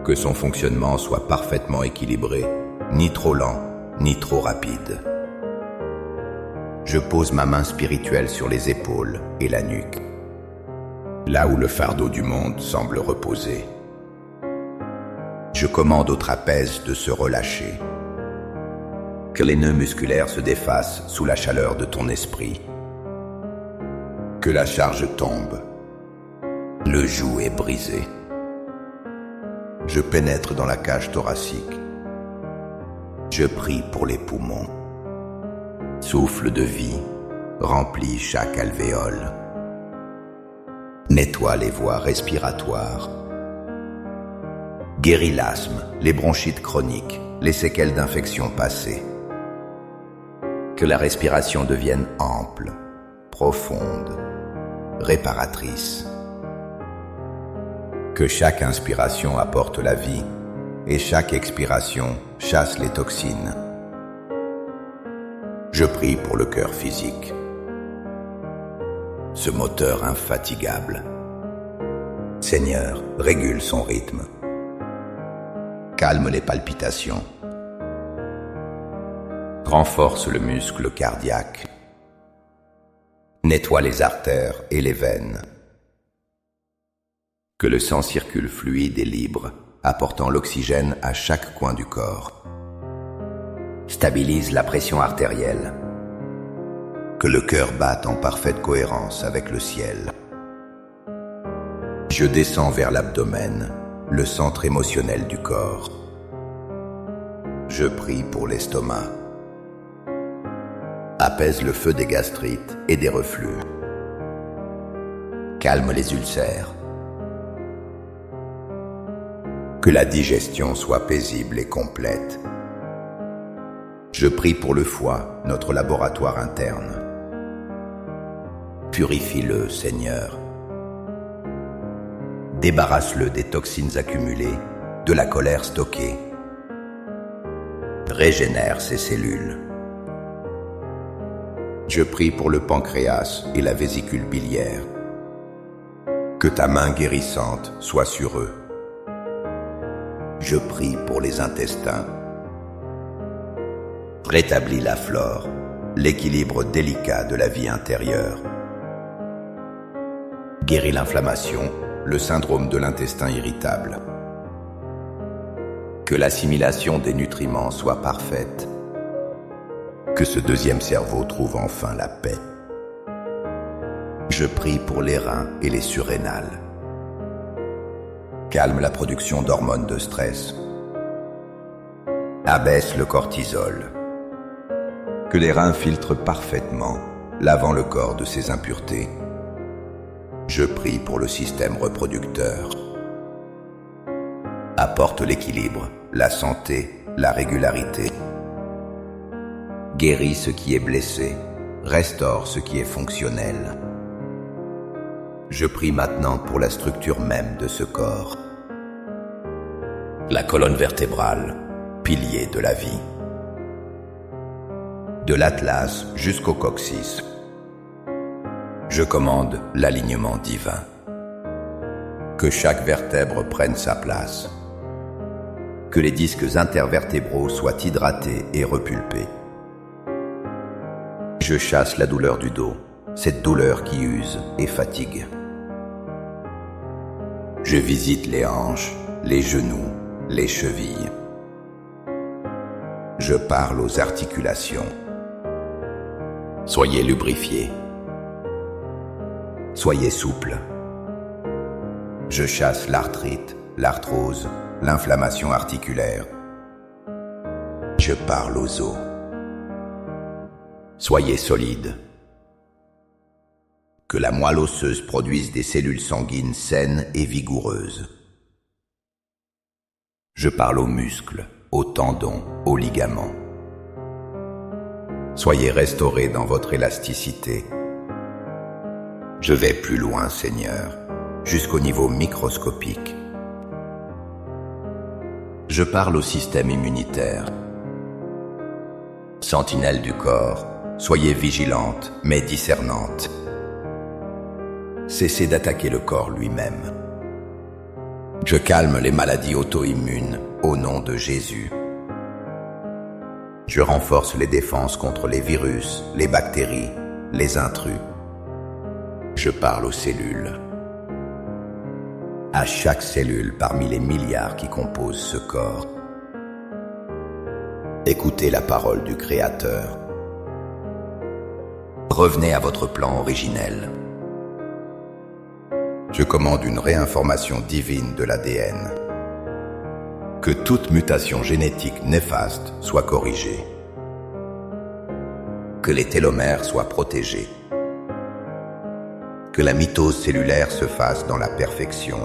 Que son fonctionnement soit parfaitement équilibré ni trop lent, ni trop rapide. Je pose ma main spirituelle sur les épaules et la nuque, là où le fardeau du monde semble reposer. Je commande au trapèze de se relâcher, que les nœuds musculaires se défassent sous la chaleur de ton esprit, que la charge tombe, le joug est brisé. Je pénètre dans la cage thoracique, je prie pour les poumons. Souffle de vie remplit chaque alvéole, nettoie les voies respiratoires, guérit l'asthme, les bronchites chroniques, les séquelles d'infections passées. Que la respiration devienne ample, profonde, réparatrice. Que chaque inspiration apporte la vie et chaque expiration chasse les toxines. Je prie pour le cœur physique, ce moteur infatigable. Seigneur, régule son rythme, calme les palpitations, renforce le muscle cardiaque, nettoie les artères et les veines. Que le sang circule fluide et libre, apportant l'oxygène à chaque coin du corps. Stabilise la pression artérielle. Que le cœur batte en parfaite cohérence avec le ciel. Je descends vers l'abdomen, le centre émotionnel du corps. Je prie pour l'estomac. Apaise le feu des gastrites et des reflux. Calme les ulcères. Que la digestion soit paisible et complète. Je prie pour le foie, notre laboratoire interne. Purifie-le, Seigneur. Débarrasse-le des toxines accumulées, de la colère stockée. Régénère ses cellules. Je prie pour le pancréas et la vésicule biliaire. Que ta main guérissante soit sur eux. Je prie pour les intestins. Rétablis la flore, l'équilibre délicat de la vie intérieure. Guéris l'inflammation, le syndrome de l'intestin irritable. Que l'assimilation des nutriments soit parfaite. Que ce deuxième cerveau trouve enfin la paix. Je prie pour les reins et les surrénales. Calme la production d'hormones de stress. Abaisse le cortisol. Que les reins filtrent parfaitement, lavant le corps de ses impuretés. Je prie pour le système reproducteur. Apporte l'équilibre, la santé, la régularité. Guéris ce qui est blessé, restaure ce qui est fonctionnel. Je prie maintenant pour la structure même de ce corps. La colonne vertébrale, pilier de la vie. De l'atlas jusqu'au coccyx. Je commande l'alignement divin. Que chaque vertèbre prenne sa place. Que les disques intervertébraux soient hydratés et repulpés. Je chasse la douleur du dos, cette douleur qui use et fatigue. Je visite les hanches, les genoux, les chevilles. Je parle aux articulations. Soyez lubrifiés. Soyez souples. Je chasse l'arthrite, l'arthrose, l'inflammation articulaire. Je parle aux os. Soyez solides. Que la moelle osseuse produise des cellules sanguines saines et vigoureuses. Je parle aux muscles, aux tendons, aux ligaments. Soyez restaurés dans votre élasticité. Je vais plus loin, Seigneur, jusqu'au niveau microscopique. Je parle au système immunitaire. Sentinelle du corps, soyez vigilante mais discernante. Cessez d'attaquer le corps lui-même. Je calme les maladies auto-immunes au nom de Jésus. Je renforce les défenses contre les virus, les bactéries, les intrus. Je parle aux cellules. À chaque cellule parmi les milliards qui composent ce corps. Écoutez la parole du Créateur. Revenez à votre plan originel. Je commande une réinformation divine de l'ADN. Que toute mutation génétique néfaste soit corrigée. Que les télomères soient protégés. Que la mitose cellulaire se fasse dans la perfection.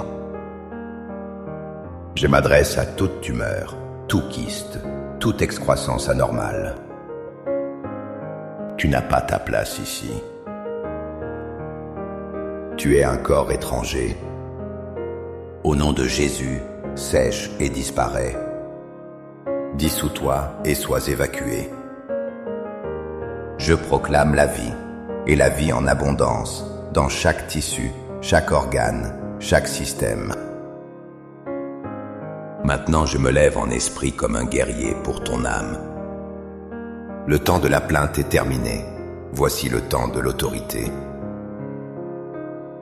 Je m'adresse à toute tumeur, tout kyste, toute excroissance anormale. Tu n'as pas ta place ici. Tu es un corps étranger. Au nom de Jésus, sèche et disparaît. Dissous-toi et sois évacué. Je proclame la vie, et la vie en abondance, dans chaque tissu, chaque organe, chaque système. Maintenant je me lève en esprit comme un guerrier pour ton âme. Le temps de la plainte est terminé. Voici le temps de l'autorité.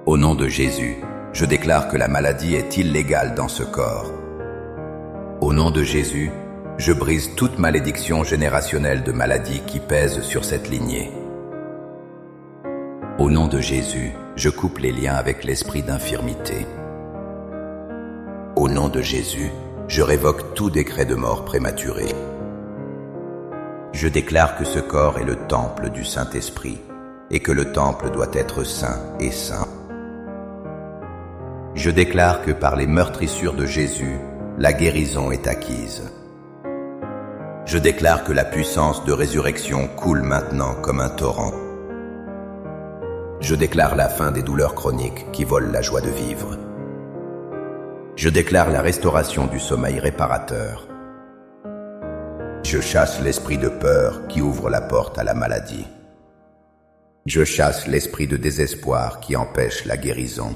Au nom de Jésus, je déclare que la maladie est illégale dans ce corps. Au nom de Jésus, je brise toute malédiction générationnelle de maladie qui pèse sur cette lignée. Au nom de Jésus, je coupe les liens avec l'esprit d'infirmité. Au nom de Jésus, je révoque tout décret de mort prématuré. Je déclare que ce corps est le temple du Saint-Esprit et que le temple doit être saint et saint. Je déclare que par les meurtrissures de Jésus, la guérison est acquise. Je déclare que la puissance de résurrection coule maintenant comme un torrent. Je déclare la fin des douleurs chroniques qui volent la joie de vivre. Je déclare la restauration du sommeil réparateur. Je chasse l'esprit de peur qui ouvre la porte à la maladie. Je chasse l'esprit de désespoir qui empêche la guérison.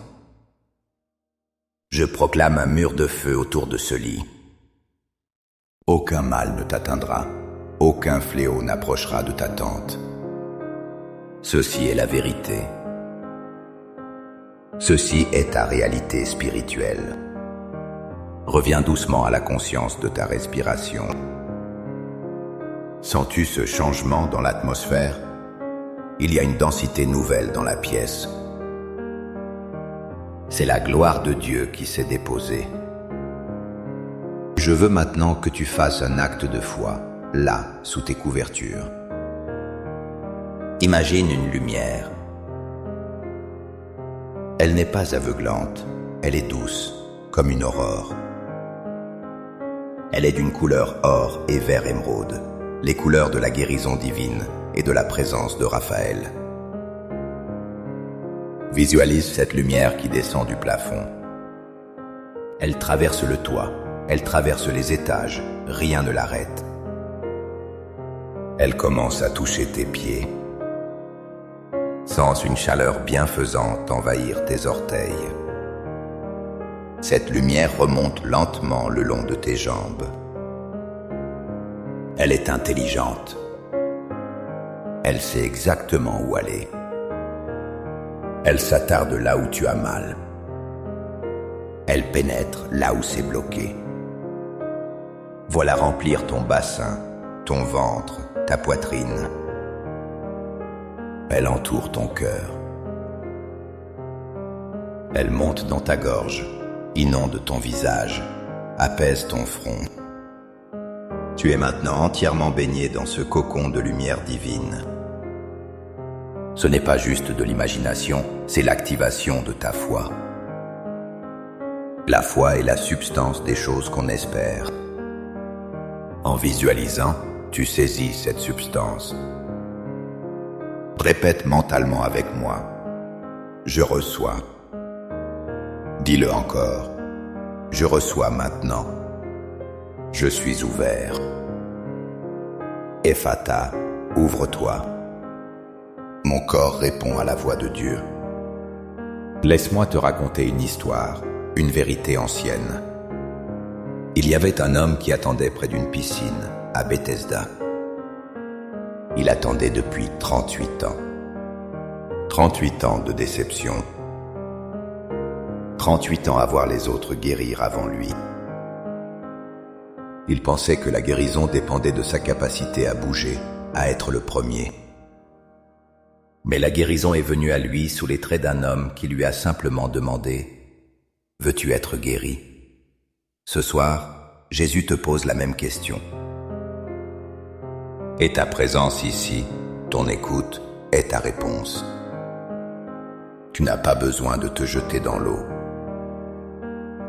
Je proclame un mur de feu autour de ce lit. Aucun mal ne t'atteindra, aucun fléau n'approchera de ta tente. Ceci est la vérité. Ceci est ta réalité spirituelle. Reviens doucement à la conscience de ta respiration. Sens-tu ce changement dans l'atmosphère? Il y a une densité nouvelle dans la pièce. C'est la gloire de Dieu qui s'est déposée. Je veux maintenant que tu fasses un acte de foi, là, sous tes couvertures. Imagine une lumière. Elle n'est pas aveuglante, elle est douce, comme une aurore. Elle est d'une couleur or et vert émeraude, les couleurs de la guérison divine et de la présence de Raphaël. Visualise cette lumière qui descend du plafond. Elle traverse le toit, elle traverse les étages, rien ne l'arrête. Elle commence à toucher tes pieds. Sens une chaleur bienfaisante envahir tes orteils. Cette lumière remonte lentement le long de tes jambes. Elle est intelligente. Elle sait exactement où aller. Elle s'attarde là où tu as mal. Elle pénètre là où c'est bloqué. Voilà remplir ton bassin, ton ventre, ta poitrine. Elle entoure ton cœur. Elle monte dans ta gorge, inonde ton visage, apaise ton front. Tu es maintenant entièrement baigné dans ce cocon de lumière divine. Ce n'est pas juste de l'imagination, c'est l'activation de ta foi. La foi est la substance des choses qu'on espère. En visualisant, tu saisis cette substance. Répète mentalement avec moi. Je reçois. Dis-le encore. Je reçois maintenant. Je suis ouvert. Ephata, ouvre-toi. Mon corps répond à la voix de Dieu. Laisse-moi te raconter une histoire, une vérité ancienne. Il y avait un homme qui attendait près d'une piscine, à Bethesda. Il attendait depuis 38 ans. 38 ans de déception. 38 ans à voir les autres guérir avant lui. Il pensait que la guérison dépendait de sa capacité à bouger, à être le premier. Mais la guérison est venue à lui sous les traits d'un homme qui lui a simplement demandé « Veux-tu être guéri ?» Ce soir, Jésus te pose la même question. Et ta présence ici, ton écoute, est ta réponse. Tu n'as pas besoin de te jeter dans l'eau.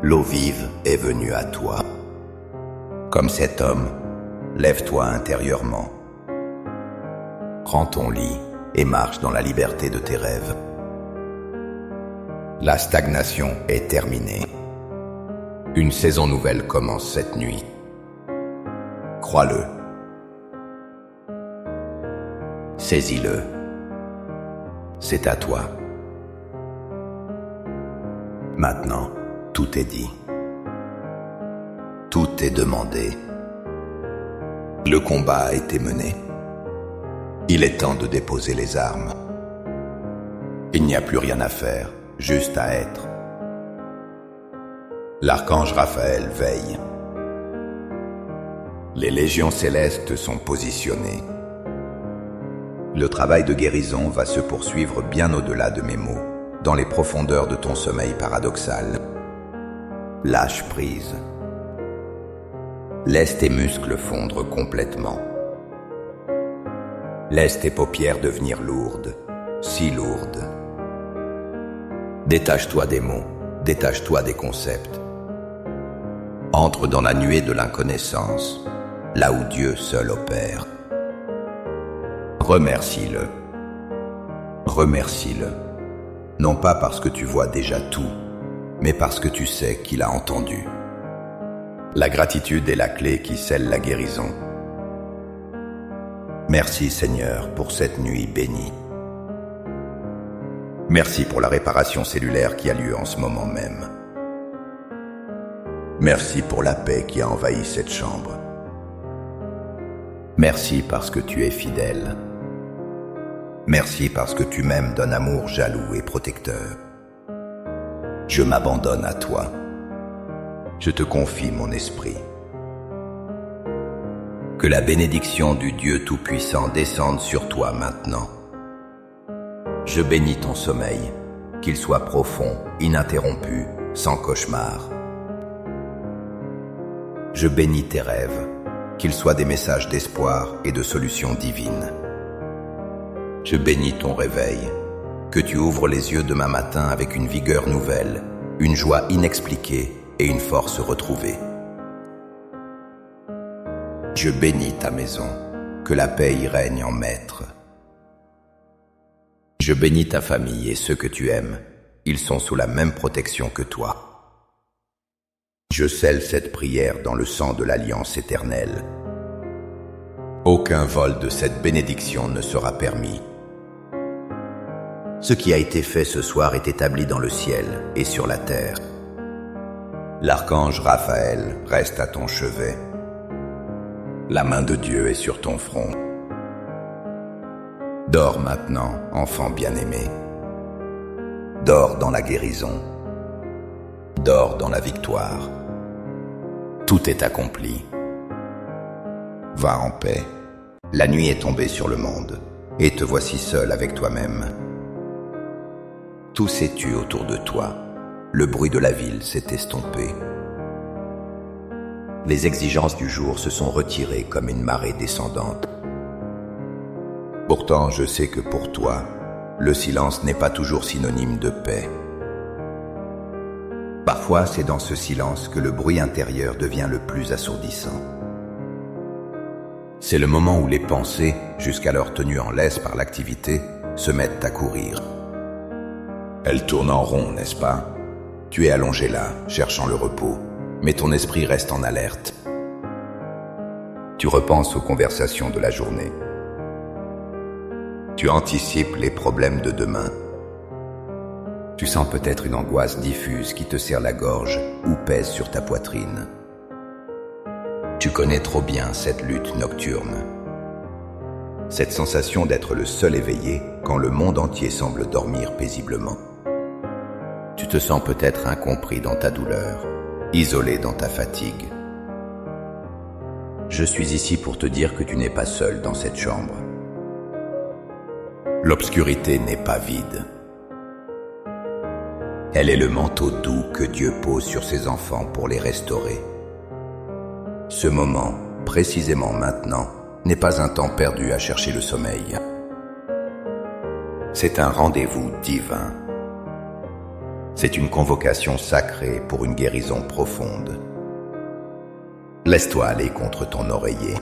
L'eau vive est venue à toi. Comme cet homme, lève-toi intérieurement. Prends ton lit et marche dans la liberté de tes rêves. La stagnation est terminée. Une saison nouvelle commence cette nuit. Crois-le. Saisis-le. C'est à toi. Maintenant, tout est dit. Tout est demandé. Le combat a été mené. Il est temps de déposer les armes. Il n'y a plus rien à faire, juste à être. L'archange Raphaël veille. Les légions célestes sont positionnées. Le travail de guérison va se poursuivre bien au-delà de mes mots, dans les profondeurs de ton sommeil paradoxal. Lâche prise. Laisse tes muscles fondre complètement. Laisse tes paupières devenir lourdes, si lourdes. Détache-toi des mots, détache-toi des concepts. Entre dans la nuée de l'inconnaissance, là où Dieu seul opère. Remercie-le. Remercie-le. Non pas parce que tu vois déjà tout, mais parce que tu sais qu'il a entendu. La gratitude est la clé qui scelle la guérison. Merci Seigneur pour cette nuit bénie. Merci pour la réparation cellulaire qui a lieu en ce moment même. Merci pour la paix qui a envahi cette chambre. Merci parce que tu es fidèle. Merci parce que tu m'aimes d'un amour jaloux et protecteur. Je m'abandonne à toi. Je te confie mon esprit. Que la bénédiction du Dieu Tout-Puissant descende sur toi maintenant. Je bénis ton sommeil, qu'il soit profond, ininterrompu, sans cauchemar. Je bénis tes rêves, qu'ils soient des messages d'espoir et de solutions divines. Je bénis ton réveil, que tu ouvres les yeux demain matin avec une vigueur nouvelle, une joie inexpliquée et une force retrouvée. Je bénis ta maison, que la paix y règne en maître. Je bénis ta famille et ceux que tu aimes, ils sont sous la même protection que toi. Je scelle cette prière dans le sang de l'alliance éternelle. Aucun vol de cette bénédiction ne sera permis. Ce qui a été fait ce soir est établi dans le ciel et sur la terre. L'archange Raphaël reste à ton chevet. La main de Dieu est sur ton front. Dors maintenant, enfant bien-aimé. Dors dans la guérison. Dors dans la victoire. Tout est accompli. Va en paix. La nuit est tombée sur le monde, et te voici seul avec toi-même. Tout s'est tu autour de toi. Le bruit de la ville s'est estompé. Les exigences du jour se sont retirées comme une marée descendante. Pourtant, je sais que pour toi, le silence n'est pas toujours synonyme de paix. Parfois, c'est dans ce silence que le bruit intérieur devient le plus assourdissant. C'est le moment où les pensées, jusqu'alors tenues en laisse par l'activité, se mettent à courir. Elles tournent en rond, n'est-ce pas? Tu es allongé là, cherchant le repos, mais ton esprit reste en alerte. Tu repenses aux conversations de la journée. Tu anticipes les problèmes de demain. Tu sens peut-être une angoisse diffuse qui te serre la gorge ou pèse sur ta poitrine. Tu connais trop bien cette lutte nocturne. Cette sensation d'être le seul éveillé quand le monde entier semble dormir paisiblement. Tu te sens peut-être incompris dans ta douleur, isolé dans ta fatigue. Je suis ici pour te dire que tu n'es pas seul dans cette chambre. L'obscurité n'est pas vide. Elle est le manteau doux que Dieu pose sur ses enfants pour les restaurer. Ce moment, précisément maintenant, n'est pas un temps perdu à chercher le sommeil. C'est un rendez-vous divin. C'est une convocation sacrée pour une guérison profonde. Laisse-toi aller contre ton oreiller.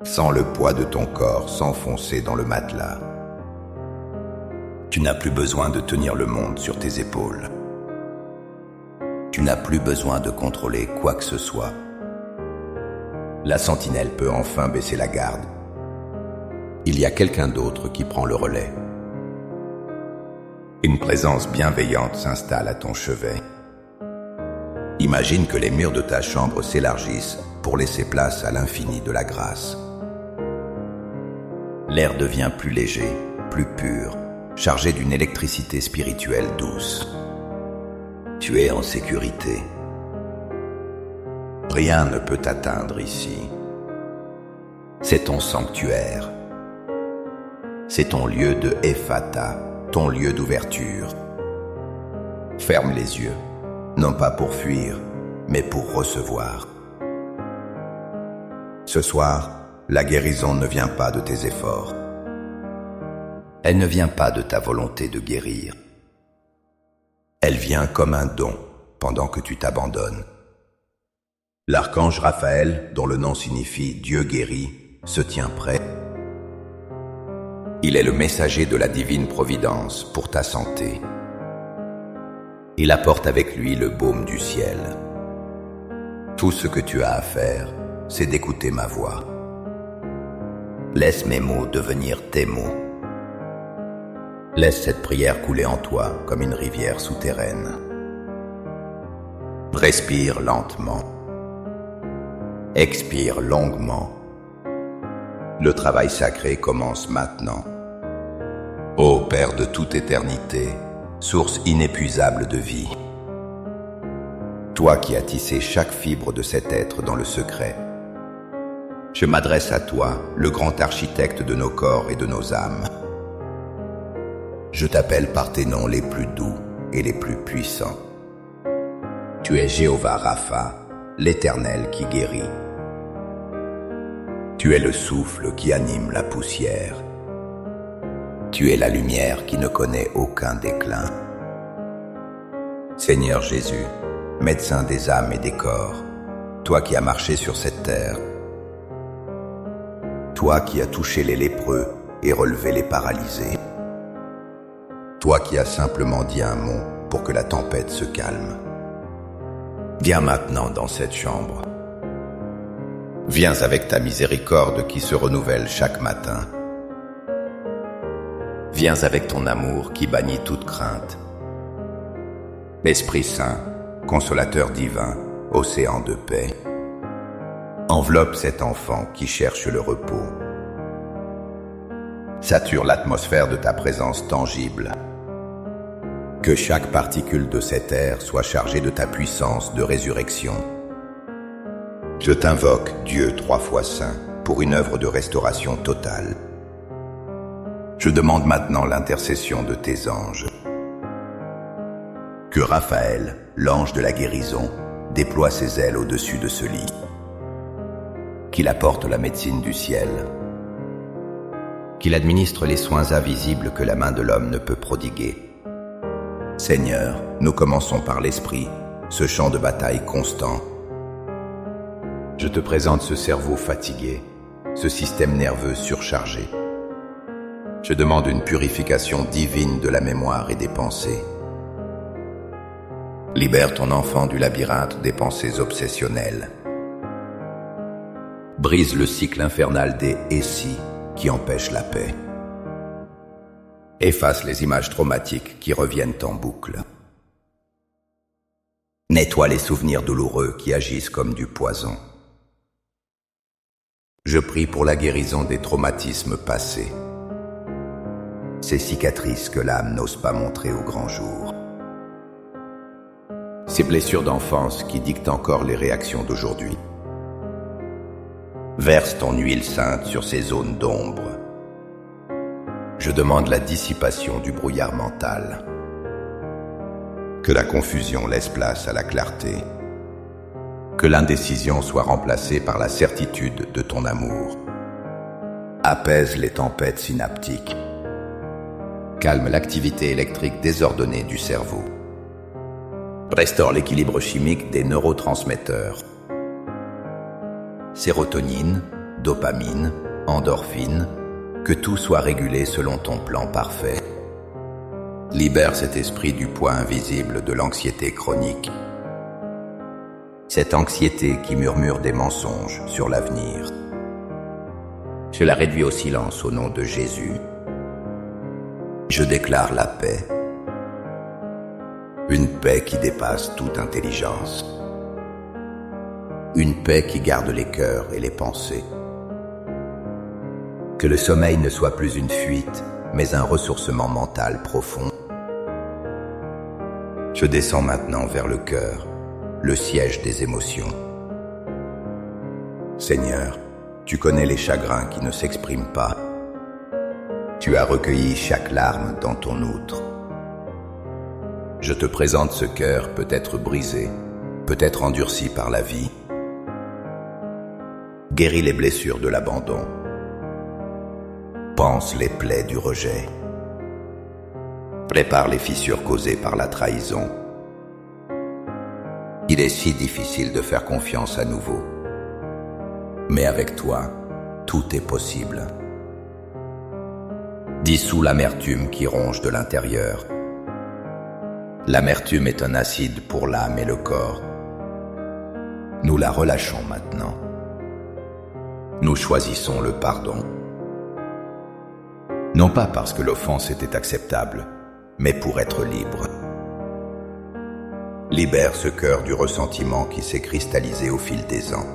Sens le poids de ton corps s'enfoncer dans le matelas. Tu n'as plus besoin de tenir le monde sur tes épaules. Tu n'as plus besoin de contrôler quoi que ce soit. La sentinelle peut enfin baisser la garde. Il y a quelqu'un d'autre qui prend le relais. Une présence bienveillante s'installe à ton chevet. Imagine que les murs de ta chambre s'élargissent pour laisser place à l'infini de la grâce. L'air devient plus léger, plus pur, chargé d'une électricité spirituelle douce. Tu es en sécurité. Rien ne peut t'atteindre ici. C'est ton sanctuaire. C'est ton lieu de Ephata, ton lieu d'ouverture. Ferme les yeux, non pas pour fuir, mais pour recevoir. Ce soir, la guérison ne vient pas de tes efforts. Elle ne vient pas de ta volonté de guérir. Elle vient comme un don pendant que tu t'abandonnes. L'archange Raphaël, dont le nom signifie Dieu guérit, se tient prêt. Il est le messager de la divine providence pour ta santé. Il apporte avec lui le baume du ciel. Tout ce que tu as à faire, c'est d'écouter ma voix. Laisse mes mots devenir tes mots. Laisse cette prière couler en toi comme une rivière souterraine. Respire lentement. Expire longuement. Le travail sacré commence maintenant. Ô Père de toute éternité, source inépuisable de vie, toi qui as tissé chaque fibre de cet être dans le secret, je m'adresse à toi, le grand architecte de nos corps et de nos âmes. Je t'appelle par tes noms les plus doux et les plus puissants. Tu es Jéhovah Rapha, l'Éternel qui guérit. Tu es le souffle qui anime la poussière. Tu es la lumière qui ne connaît aucun déclin. Seigneur Jésus, médecin des âmes et des corps, toi qui as marché sur cette terre, toi qui as touché les lépreux et relevé les paralysés, toi qui as simplement dit un mot pour que la tempête se calme. Viens maintenant dans cette chambre. Viens avec ta miséricorde qui se renouvelle chaque matin. Viens avec ton amour qui bannit toute crainte. Esprit Saint, consolateur divin, océan de paix, enveloppe cet enfant qui cherche le repos. Sature l'atmosphère de ta présence tangible. Que chaque particule de cet air soit chargée de ta puissance de résurrection. Je t'invoque, Dieu 3 fois saint, pour une œuvre de restauration totale. Je demande maintenant l'intercession de tes anges. Que Raphaël, l'ange de la guérison, déploie ses ailes au-dessus de ce lit. Qu'il apporte la médecine du ciel. Qu'il administre les soins invisibles que la main de l'homme ne peut prodiguer. Seigneur, nous commençons par l'esprit, ce champ de bataille constant. Je te présente ce cerveau fatigué, ce système nerveux surchargé. Je demande une purification divine de la mémoire et des pensées. Libère ton enfant du labyrinthe des pensées obsessionnelles. Brise le cycle infernal des « et si » qui empêchent la paix. Efface les images traumatiques qui reviennent en boucle. Nettoie les souvenirs douloureux qui agissent comme du poison. Je prie pour la guérison des traumatismes passés, ces cicatrices que l'âme n'ose pas montrer au grand jour, ces blessures d'enfance qui dictent encore les réactions d'aujourd'hui. Verse ton huile sainte sur ces zones d'ombre. Je demande la dissipation du brouillard mental. Que la confusion laisse place à la clarté. Que l'indécision soit remplacée par la certitude de ton amour. Apaise les tempêtes synaptiques. Calme l'activité électrique désordonnée du cerveau. Restaure l'équilibre chimique des neurotransmetteurs. Sérotonine, dopamine, endorphine, que tout soit régulé selon ton plan parfait. Libère cet esprit du poids invisible de l'anxiété chronique. Cette anxiété qui murmure des mensonges sur l'avenir. Je la réduis au silence au nom de Jésus. Je déclare la paix. Une paix qui dépasse toute intelligence. Une paix qui garde les cœurs et les pensées. Que le sommeil ne soit plus une fuite, mais un ressourcement mental profond. Je descends maintenant vers le cœur, le siège des émotions. Seigneur, tu connais les chagrins qui ne s'expriment pas. Tu as recueilli chaque larme dans ton outre. Je te présente ce cœur peut-être brisé, peut-être endurci par la vie. Guéris les blessures de l'abandon. Pense les plaies du rejet. Prépare les fissures causées par la trahison. Il est si difficile de faire confiance à nouveau. Mais avec toi, tout est possible. Dissous l'amertume qui ronge de l'intérieur. L'amertume est un acide pour l'âme et le corps. Nous la relâchons maintenant. Nous choisissons le pardon. Non pas parce que l'offense était acceptable, mais pour être libre. Libère ce cœur du ressentiment qui s'est cristallisé au fil des ans.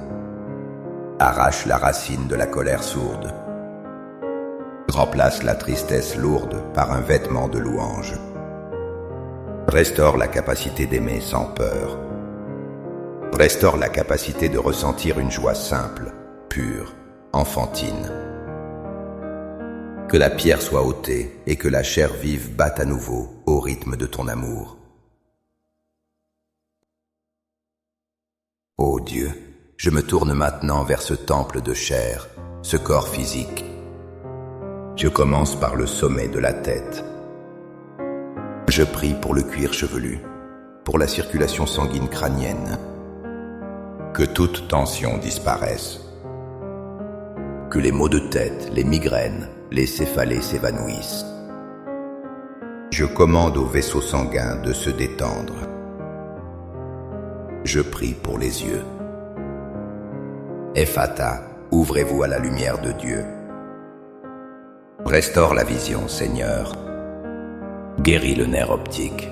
Arrache la racine de la colère sourde. Remplace la tristesse lourde par un vêtement de louange. Restaure la capacité d'aimer sans peur. Restaure la capacité de ressentir une joie simple, pure, enfantine. Que la pierre soit ôtée et que la chair vive batte à nouveau au rythme de ton amour. Ô Dieu, je me tourne maintenant vers ce temple de chair, ce corps physique. Je commence par le sommet de la tête. Je prie pour le cuir chevelu, pour la circulation sanguine crânienne. Que toute tension disparaisse. Que les maux de tête, les migraines, les céphalées s'évanouissent. Je commande aux vaisseaux sanguins de se détendre. Je prie pour les yeux. Ephata, ouvrez-vous à la lumière de Dieu. Restaure la vision, Seigneur. Guéris le nerf optique.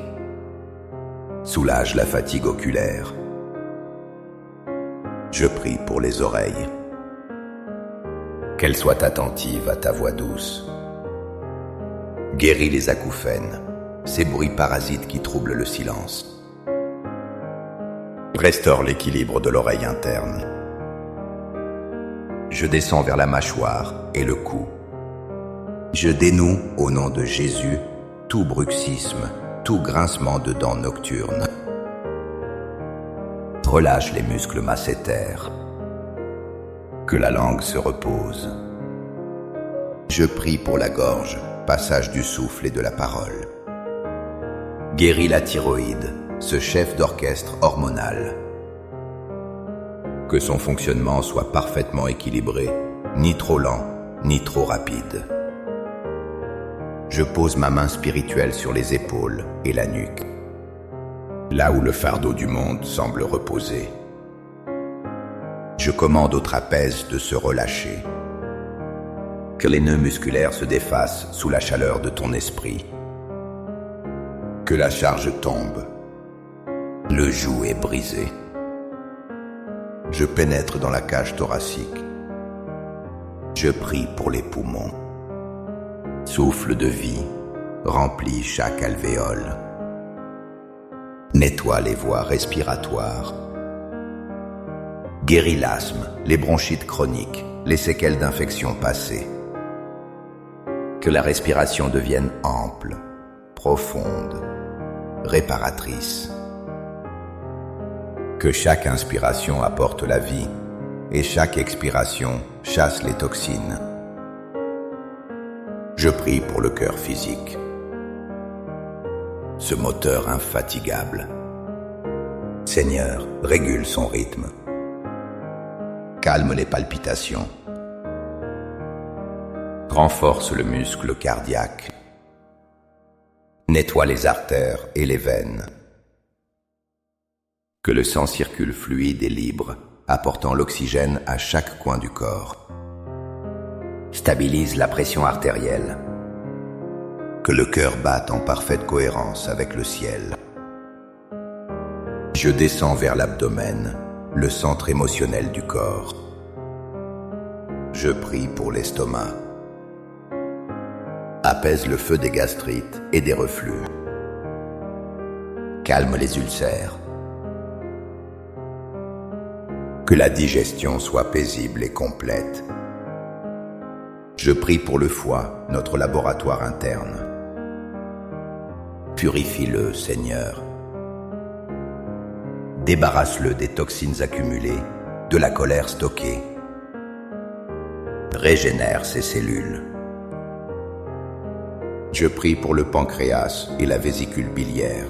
Soulage la fatigue oculaire. Je prie pour les oreilles. Qu'elles soient attentives à ta voix douce. Guéris les acouphènes, ces bruits parasites qui troublent le silence. Restaure l'équilibre de l'oreille interne. Je descends vers la mâchoire et le cou. Je dénoue, au nom de Jésus, tout bruxisme, tout grincement de dents nocturnes. Relâche les muscles masséters. Que la langue se repose. Je prie pour la gorge, passage du souffle et de la parole. Guéris la thyroïde, ce chef d'orchestre hormonal. Que son fonctionnement soit parfaitement équilibré, ni trop lent, ni trop rapide. Je pose ma main spirituelle sur les épaules et la nuque, là où le fardeau du monde semble reposer. Je commande au trapèze de se relâcher. Que les nœuds musculaires se défassent sous la chaleur de ton esprit. Que la charge tombe. Le joug est brisé. Je pénètre dans la cage thoracique. Je prie pour les poumons. Souffle de vie, remplis chaque alvéole. Nettoie les voies respiratoires. Guéris l'asthme, les bronchites chroniques, les séquelles d'infections passées. Que la respiration devienne ample, profonde, réparatrice. Que chaque inspiration apporte la vie et chaque expiration chasse les toxines. Je prie pour le cœur physique. Ce moteur infatigable. Seigneur, régule son rythme. Calme les palpitations. Renforce le muscle cardiaque. Nettoie les artères et les veines. Que le sang circule fluide et libre, apportant l'oxygène à chaque coin du corps. Stabilise la pression artérielle. Que le cœur batte en parfaite cohérence avec le ciel. Je descends vers l'abdomen, le centre émotionnel du corps. Je prie pour l'estomac. Apaise le feu des gastrites et des reflux. Calme les ulcères. Que la digestion soit paisible et complète. Je prie pour le foie, notre laboratoire interne. Purifie-le, Seigneur. Débarrasse-le des toxines accumulées, de la colère stockée. Régénère ses cellules. Je prie pour le pancréas et la vésicule biliaire.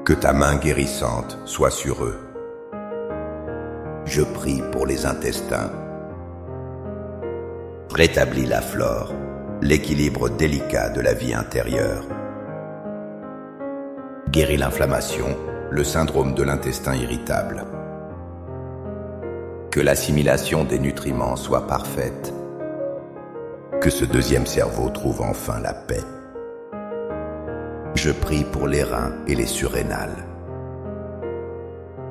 Que ta main guérissante soit sur eux. Je prie pour les intestins. Rétablis la flore, l'équilibre délicat de la vie intérieure. Guéris l'inflammation, le syndrome de l'intestin irritable. Que l'assimilation des nutriments soit parfaite. Que ce deuxième cerveau trouve enfin la paix. Je prie pour les reins et les surrénales.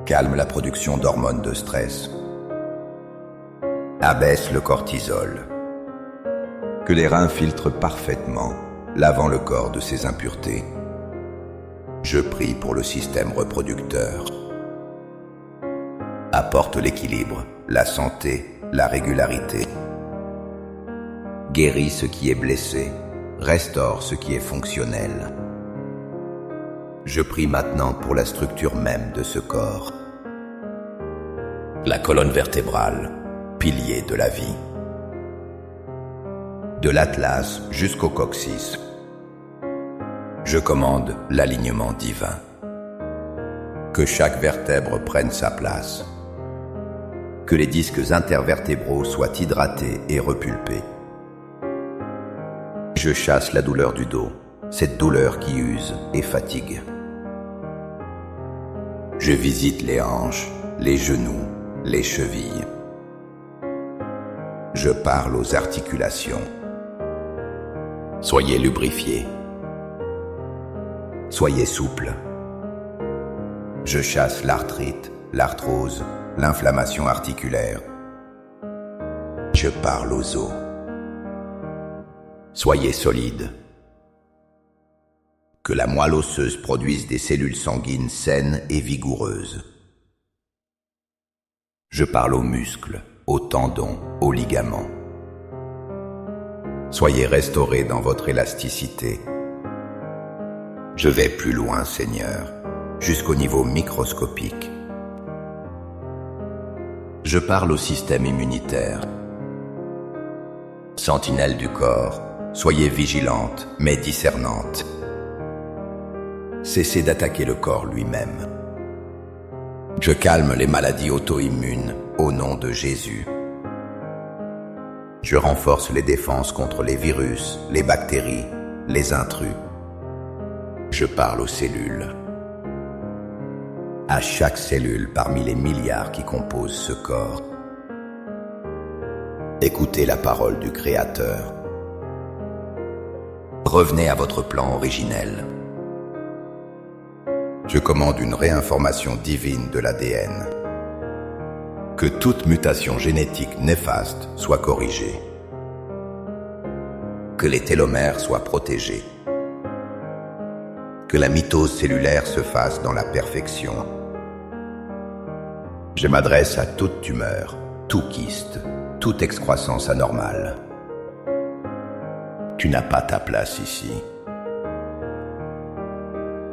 Calme la production d'hormones de stress. Abaisse le cortisol. Que les reins filtrent parfaitement, lavant le corps de ses impuretés. Je prie pour le système reproducteur. Apporte l'équilibre, la santé, la régularité. Guéris ce qui est blessé, restaure ce qui est fonctionnel. Je prie maintenant pour la structure même de ce corps. La colonne vertébrale, pilier de la vie. De l'atlas jusqu'au coccyx. Je commande l'alignement divin. Que chaque vertèbre prenne sa place. Que les disques intervertébraux soient hydratés et repulpés. Je chasse la douleur du dos, cette douleur qui use et fatigue. Je visite les hanches, les genoux, les chevilles. Je parle aux articulations. Soyez lubrifiés. Soyez souples. Je chasse l'arthrite, l'arthrose, l'inflammation articulaire. Je parle aux os. Soyez solides. Que la moelle osseuse produise des cellules sanguines saines et vigoureuses. Je parle aux muscles, aux tendons, aux ligaments. Soyez restaurés dans votre élasticité. Je vais plus loin, Seigneur, jusqu'au niveau microscopique. Je parle au système immunitaire. Sentinelle du corps, soyez vigilante mais discernante. Cessez d'attaquer le corps lui-même. Je calme les maladies auto-immunes au nom de Jésus. Je renforce les défenses contre les virus, les bactéries, les intrus. Je parle aux cellules. À chaque cellule parmi les milliards qui composent ce corps. Écoutez la parole du Créateur. Revenez à votre plan originel. Je commande une réinformation divine de l'ADN. Que toute mutation génétique néfaste soit corrigée. Que les télomères soient protégés. Que la mitose cellulaire se fasse dans la perfection. Je m'adresse à toute tumeur, tout kyste, toute excroissance anormale. Tu n'as pas ta place ici.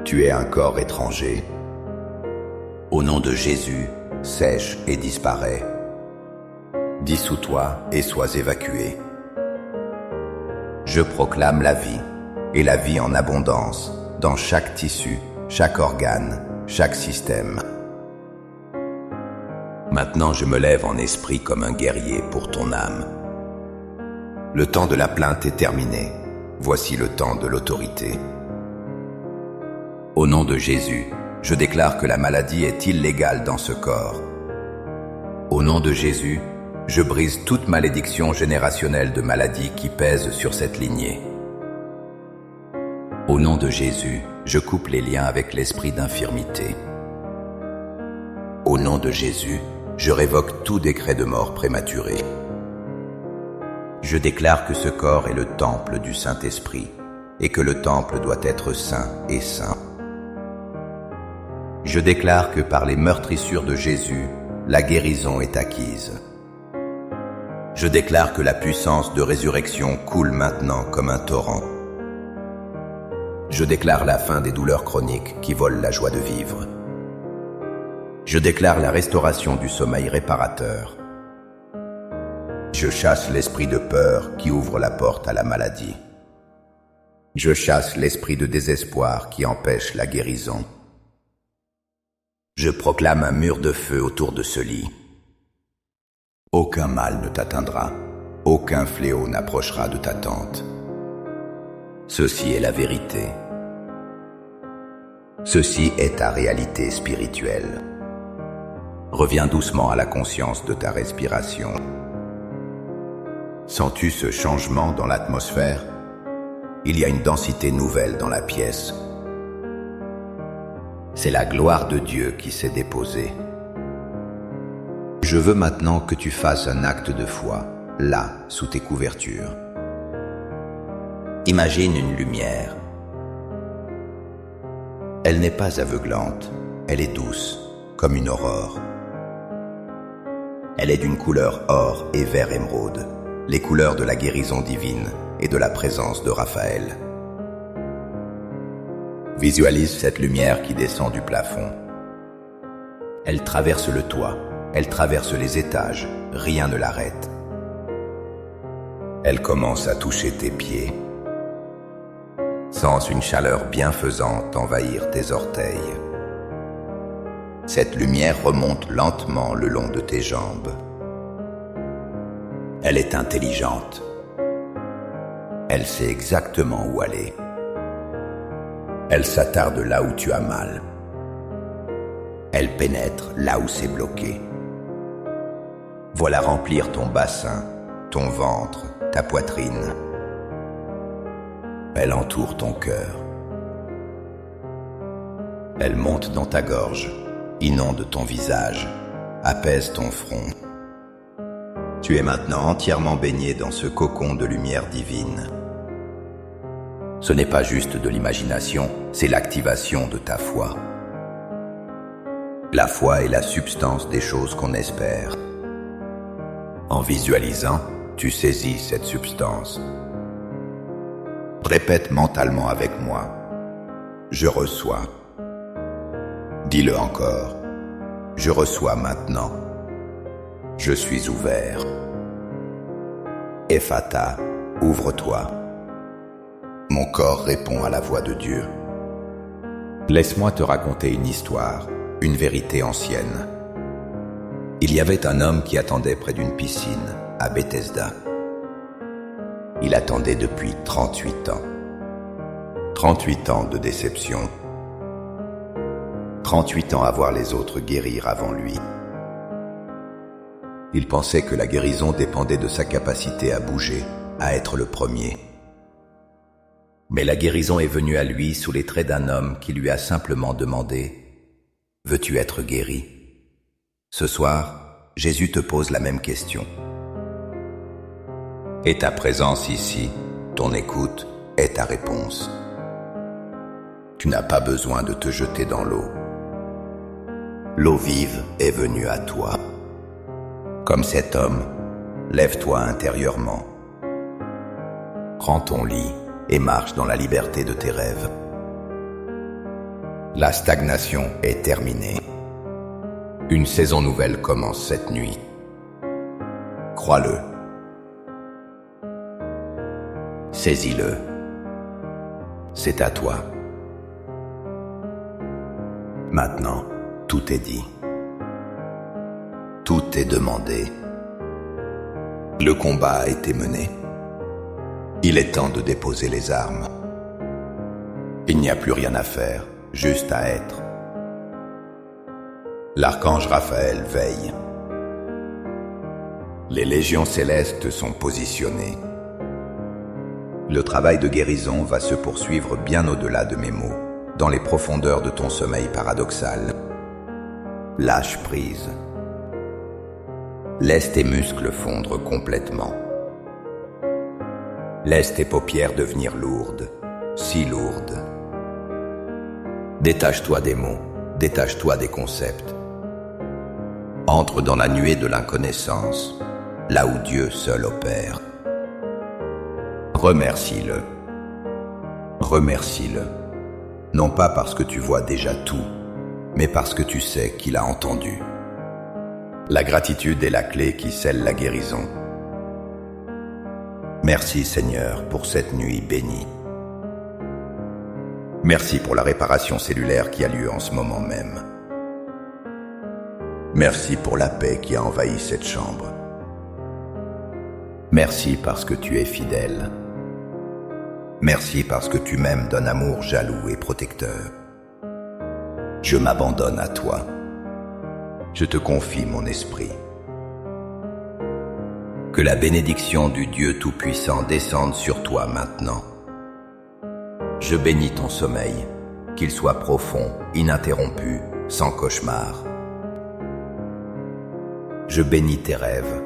Tu es un corps étranger. Au nom de Jésus, sèche et disparaît. Dissous-toi et sois évacué. Je proclame la vie, et la vie en abondance, dans chaque tissu, chaque organe, chaque système. Maintenant je me lève en esprit comme un guerrier pour ton âme. Le temps de la plainte est terminé. Voici le temps de l'autorité. Au nom de Jésus, je déclare que la maladie est illégale dans ce corps. Au nom de Jésus, je brise toute malédiction générationnelle de maladie qui pèse sur cette lignée. Au nom de Jésus, je coupe les liens avec l'esprit d'infirmité. Au nom de Jésus, je révoque tout décret de mort prématuré. Je déclare que ce corps est le temple du Saint-Esprit et que le temple doit être saint et saint. Je déclare que par les meurtrissures de Jésus, la guérison est acquise. Je déclare que la puissance de résurrection coule maintenant comme un torrent. Je déclare la fin des douleurs chroniques qui volent la joie de vivre. Je déclare la restauration du sommeil réparateur. Je chasse l'esprit de peur qui ouvre la porte à la maladie. Je chasse l'esprit de désespoir qui empêche la guérison. Je proclame un mur de feu autour de ce lit. Aucun mal ne t'atteindra, aucun fléau n'approchera de ta tente. Ceci est la vérité. Ceci est ta réalité spirituelle. Reviens doucement à la conscience de ta respiration. Sens-tu ce changement dans l'atmosphère? Il y a une densité nouvelle dans la pièce. C'est la gloire de Dieu qui s'est déposée. Je veux maintenant que tu fasses un acte de foi, là, sous tes couvertures. Imagine une lumière. Elle n'est pas aveuglante, elle est douce, comme une aurore. Elle est d'une couleur or et vert émeraude, les couleurs de la guérison divine et de la présence de Raphaël. Visualise cette lumière qui descend du plafond. Elle traverse le toit, elle traverse les étages, rien ne l'arrête. Elle commence à toucher tes pieds. Sens une chaleur bienfaisante envahir tes orteils. Cette lumière remonte lentement le long de tes jambes. Elle est intelligente. Elle sait exactement où aller. Elle s'attarde là où tu as mal. Elle pénètre là où c'est bloqué. Voilà remplir ton bassin, ton ventre, ta poitrine. Elle entoure ton cœur. Elle monte dans ta gorge, inonde ton visage, apaise ton front. Tu es maintenant entièrement baigné dans ce cocon de lumière divine. Ce n'est pas juste de l'imagination, c'est l'activation de ta foi. La foi est la substance des choses qu'on espère. En visualisant, tu saisis cette substance. Répète mentalement avec moi. Je reçois. Dis-le encore. Je reçois maintenant. Je suis ouvert. Ephata, ouvre-toi. Mon corps répond à la voix de Dieu. Laisse-moi te raconter une histoire, une vérité ancienne. Il y avait un homme qui attendait près d'une piscine, à Bethesda. Il attendait depuis 38 ans. 38 ans de déception. 38 ans à voir les autres guérir avant lui. Il pensait que la guérison dépendait de sa capacité à bouger, à être le premier. Mais la guérison est venue à lui sous les traits d'un homme qui lui a simplement demandé « Veux-tu être guéri ?» Ce soir, Jésus te pose la même question. Et ta présence ici, ton écoute, est ta réponse. Tu n'as pas besoin de te jeter dans l'eau. L'eau vive est venue à toi. Comme cet homme, lève-toi intérieurement. Prends ton lit et marche dans la liberté de tes rêves. La stagnation est terminée. Une saison nouvelle commence cette nuit. Crois-le. Saisis-le. C'est à toi. Maintenant, tout est dit. Tout est demandé. Le combat a été mené. Il est temps de déposer les armes. Il n'y a plus rien à faire, juste à être. L'archange Raphaël veille. Les légions célestes sont positionnées. Le travail de guérison va se poursuivre bien au-delà de mes mots, dans les profondeurs de ton sommeil paradoxal. Lâche prise. Laisse tes muscles fondre complètement. Laisse tes paupières devenir lourdes, si lourdes. Détache-toi des mots, détache-toi des concepts. Entre dans la nuée de l'inconnaissance, là où Dieu seul opère. Remercie-le. Remercie-le. Non pas parce que tu vois déjà tout, mais parce que tu sais qu'il a entendu. La gratitude est la clé qui scelle la guérison. Merci Seigneur pour cette nuit bénie. Merci pour la réparation cellulaire qui a lieu en ce moment même. Merci pour la paix qui a envahi cette chambre. Merci parce que tu es fidèle. Merci parce que tu m'aimes d'un amour jaloux et protecteur. Je m'abandonne à toi. Je te confie mon esprit. Que la bénédiction du Dieu Tout-Puissant descende sur toi maintenant. Je bénis ton sommeil, qu'il soit profond, ininterrompu, sans cauchemar. Je bénis tes rêves,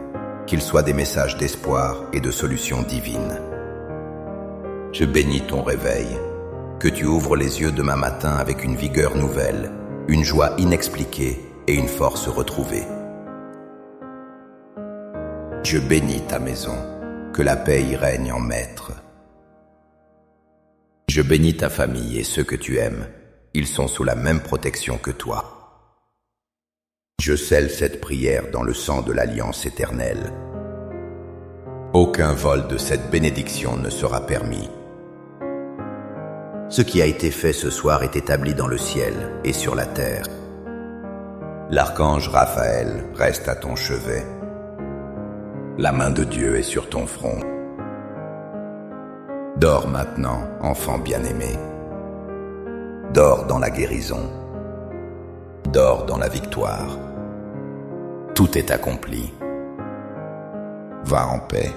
qu'ils soient des messages d'espoir et de solutions divines. Je bénis ton réveil, que tu ouvres les yeux demain matin avec une vigueur nouvelle, une joie inexpliquée et une force retrouvée. Je bénis ta maison, que la paix y règne en maître. Je bénis ta famille et ceux que tu aimes, ils sont sous la même protection que toi. Je scelle cette prière dans le sang de l'alliance éternelle. Aucun vol de cette bénédiction ne sera permis. Ce qui a été fait ce soir est établi dans le ciel et sur la terre. L'archange Raphaël reste à ton chevet. La main de Dieu est sur ton front. Dors maintenant, enfant bien-aimé. Dors dans la guérison. Dors dans la victoire. Tout est accompli. Va en paix.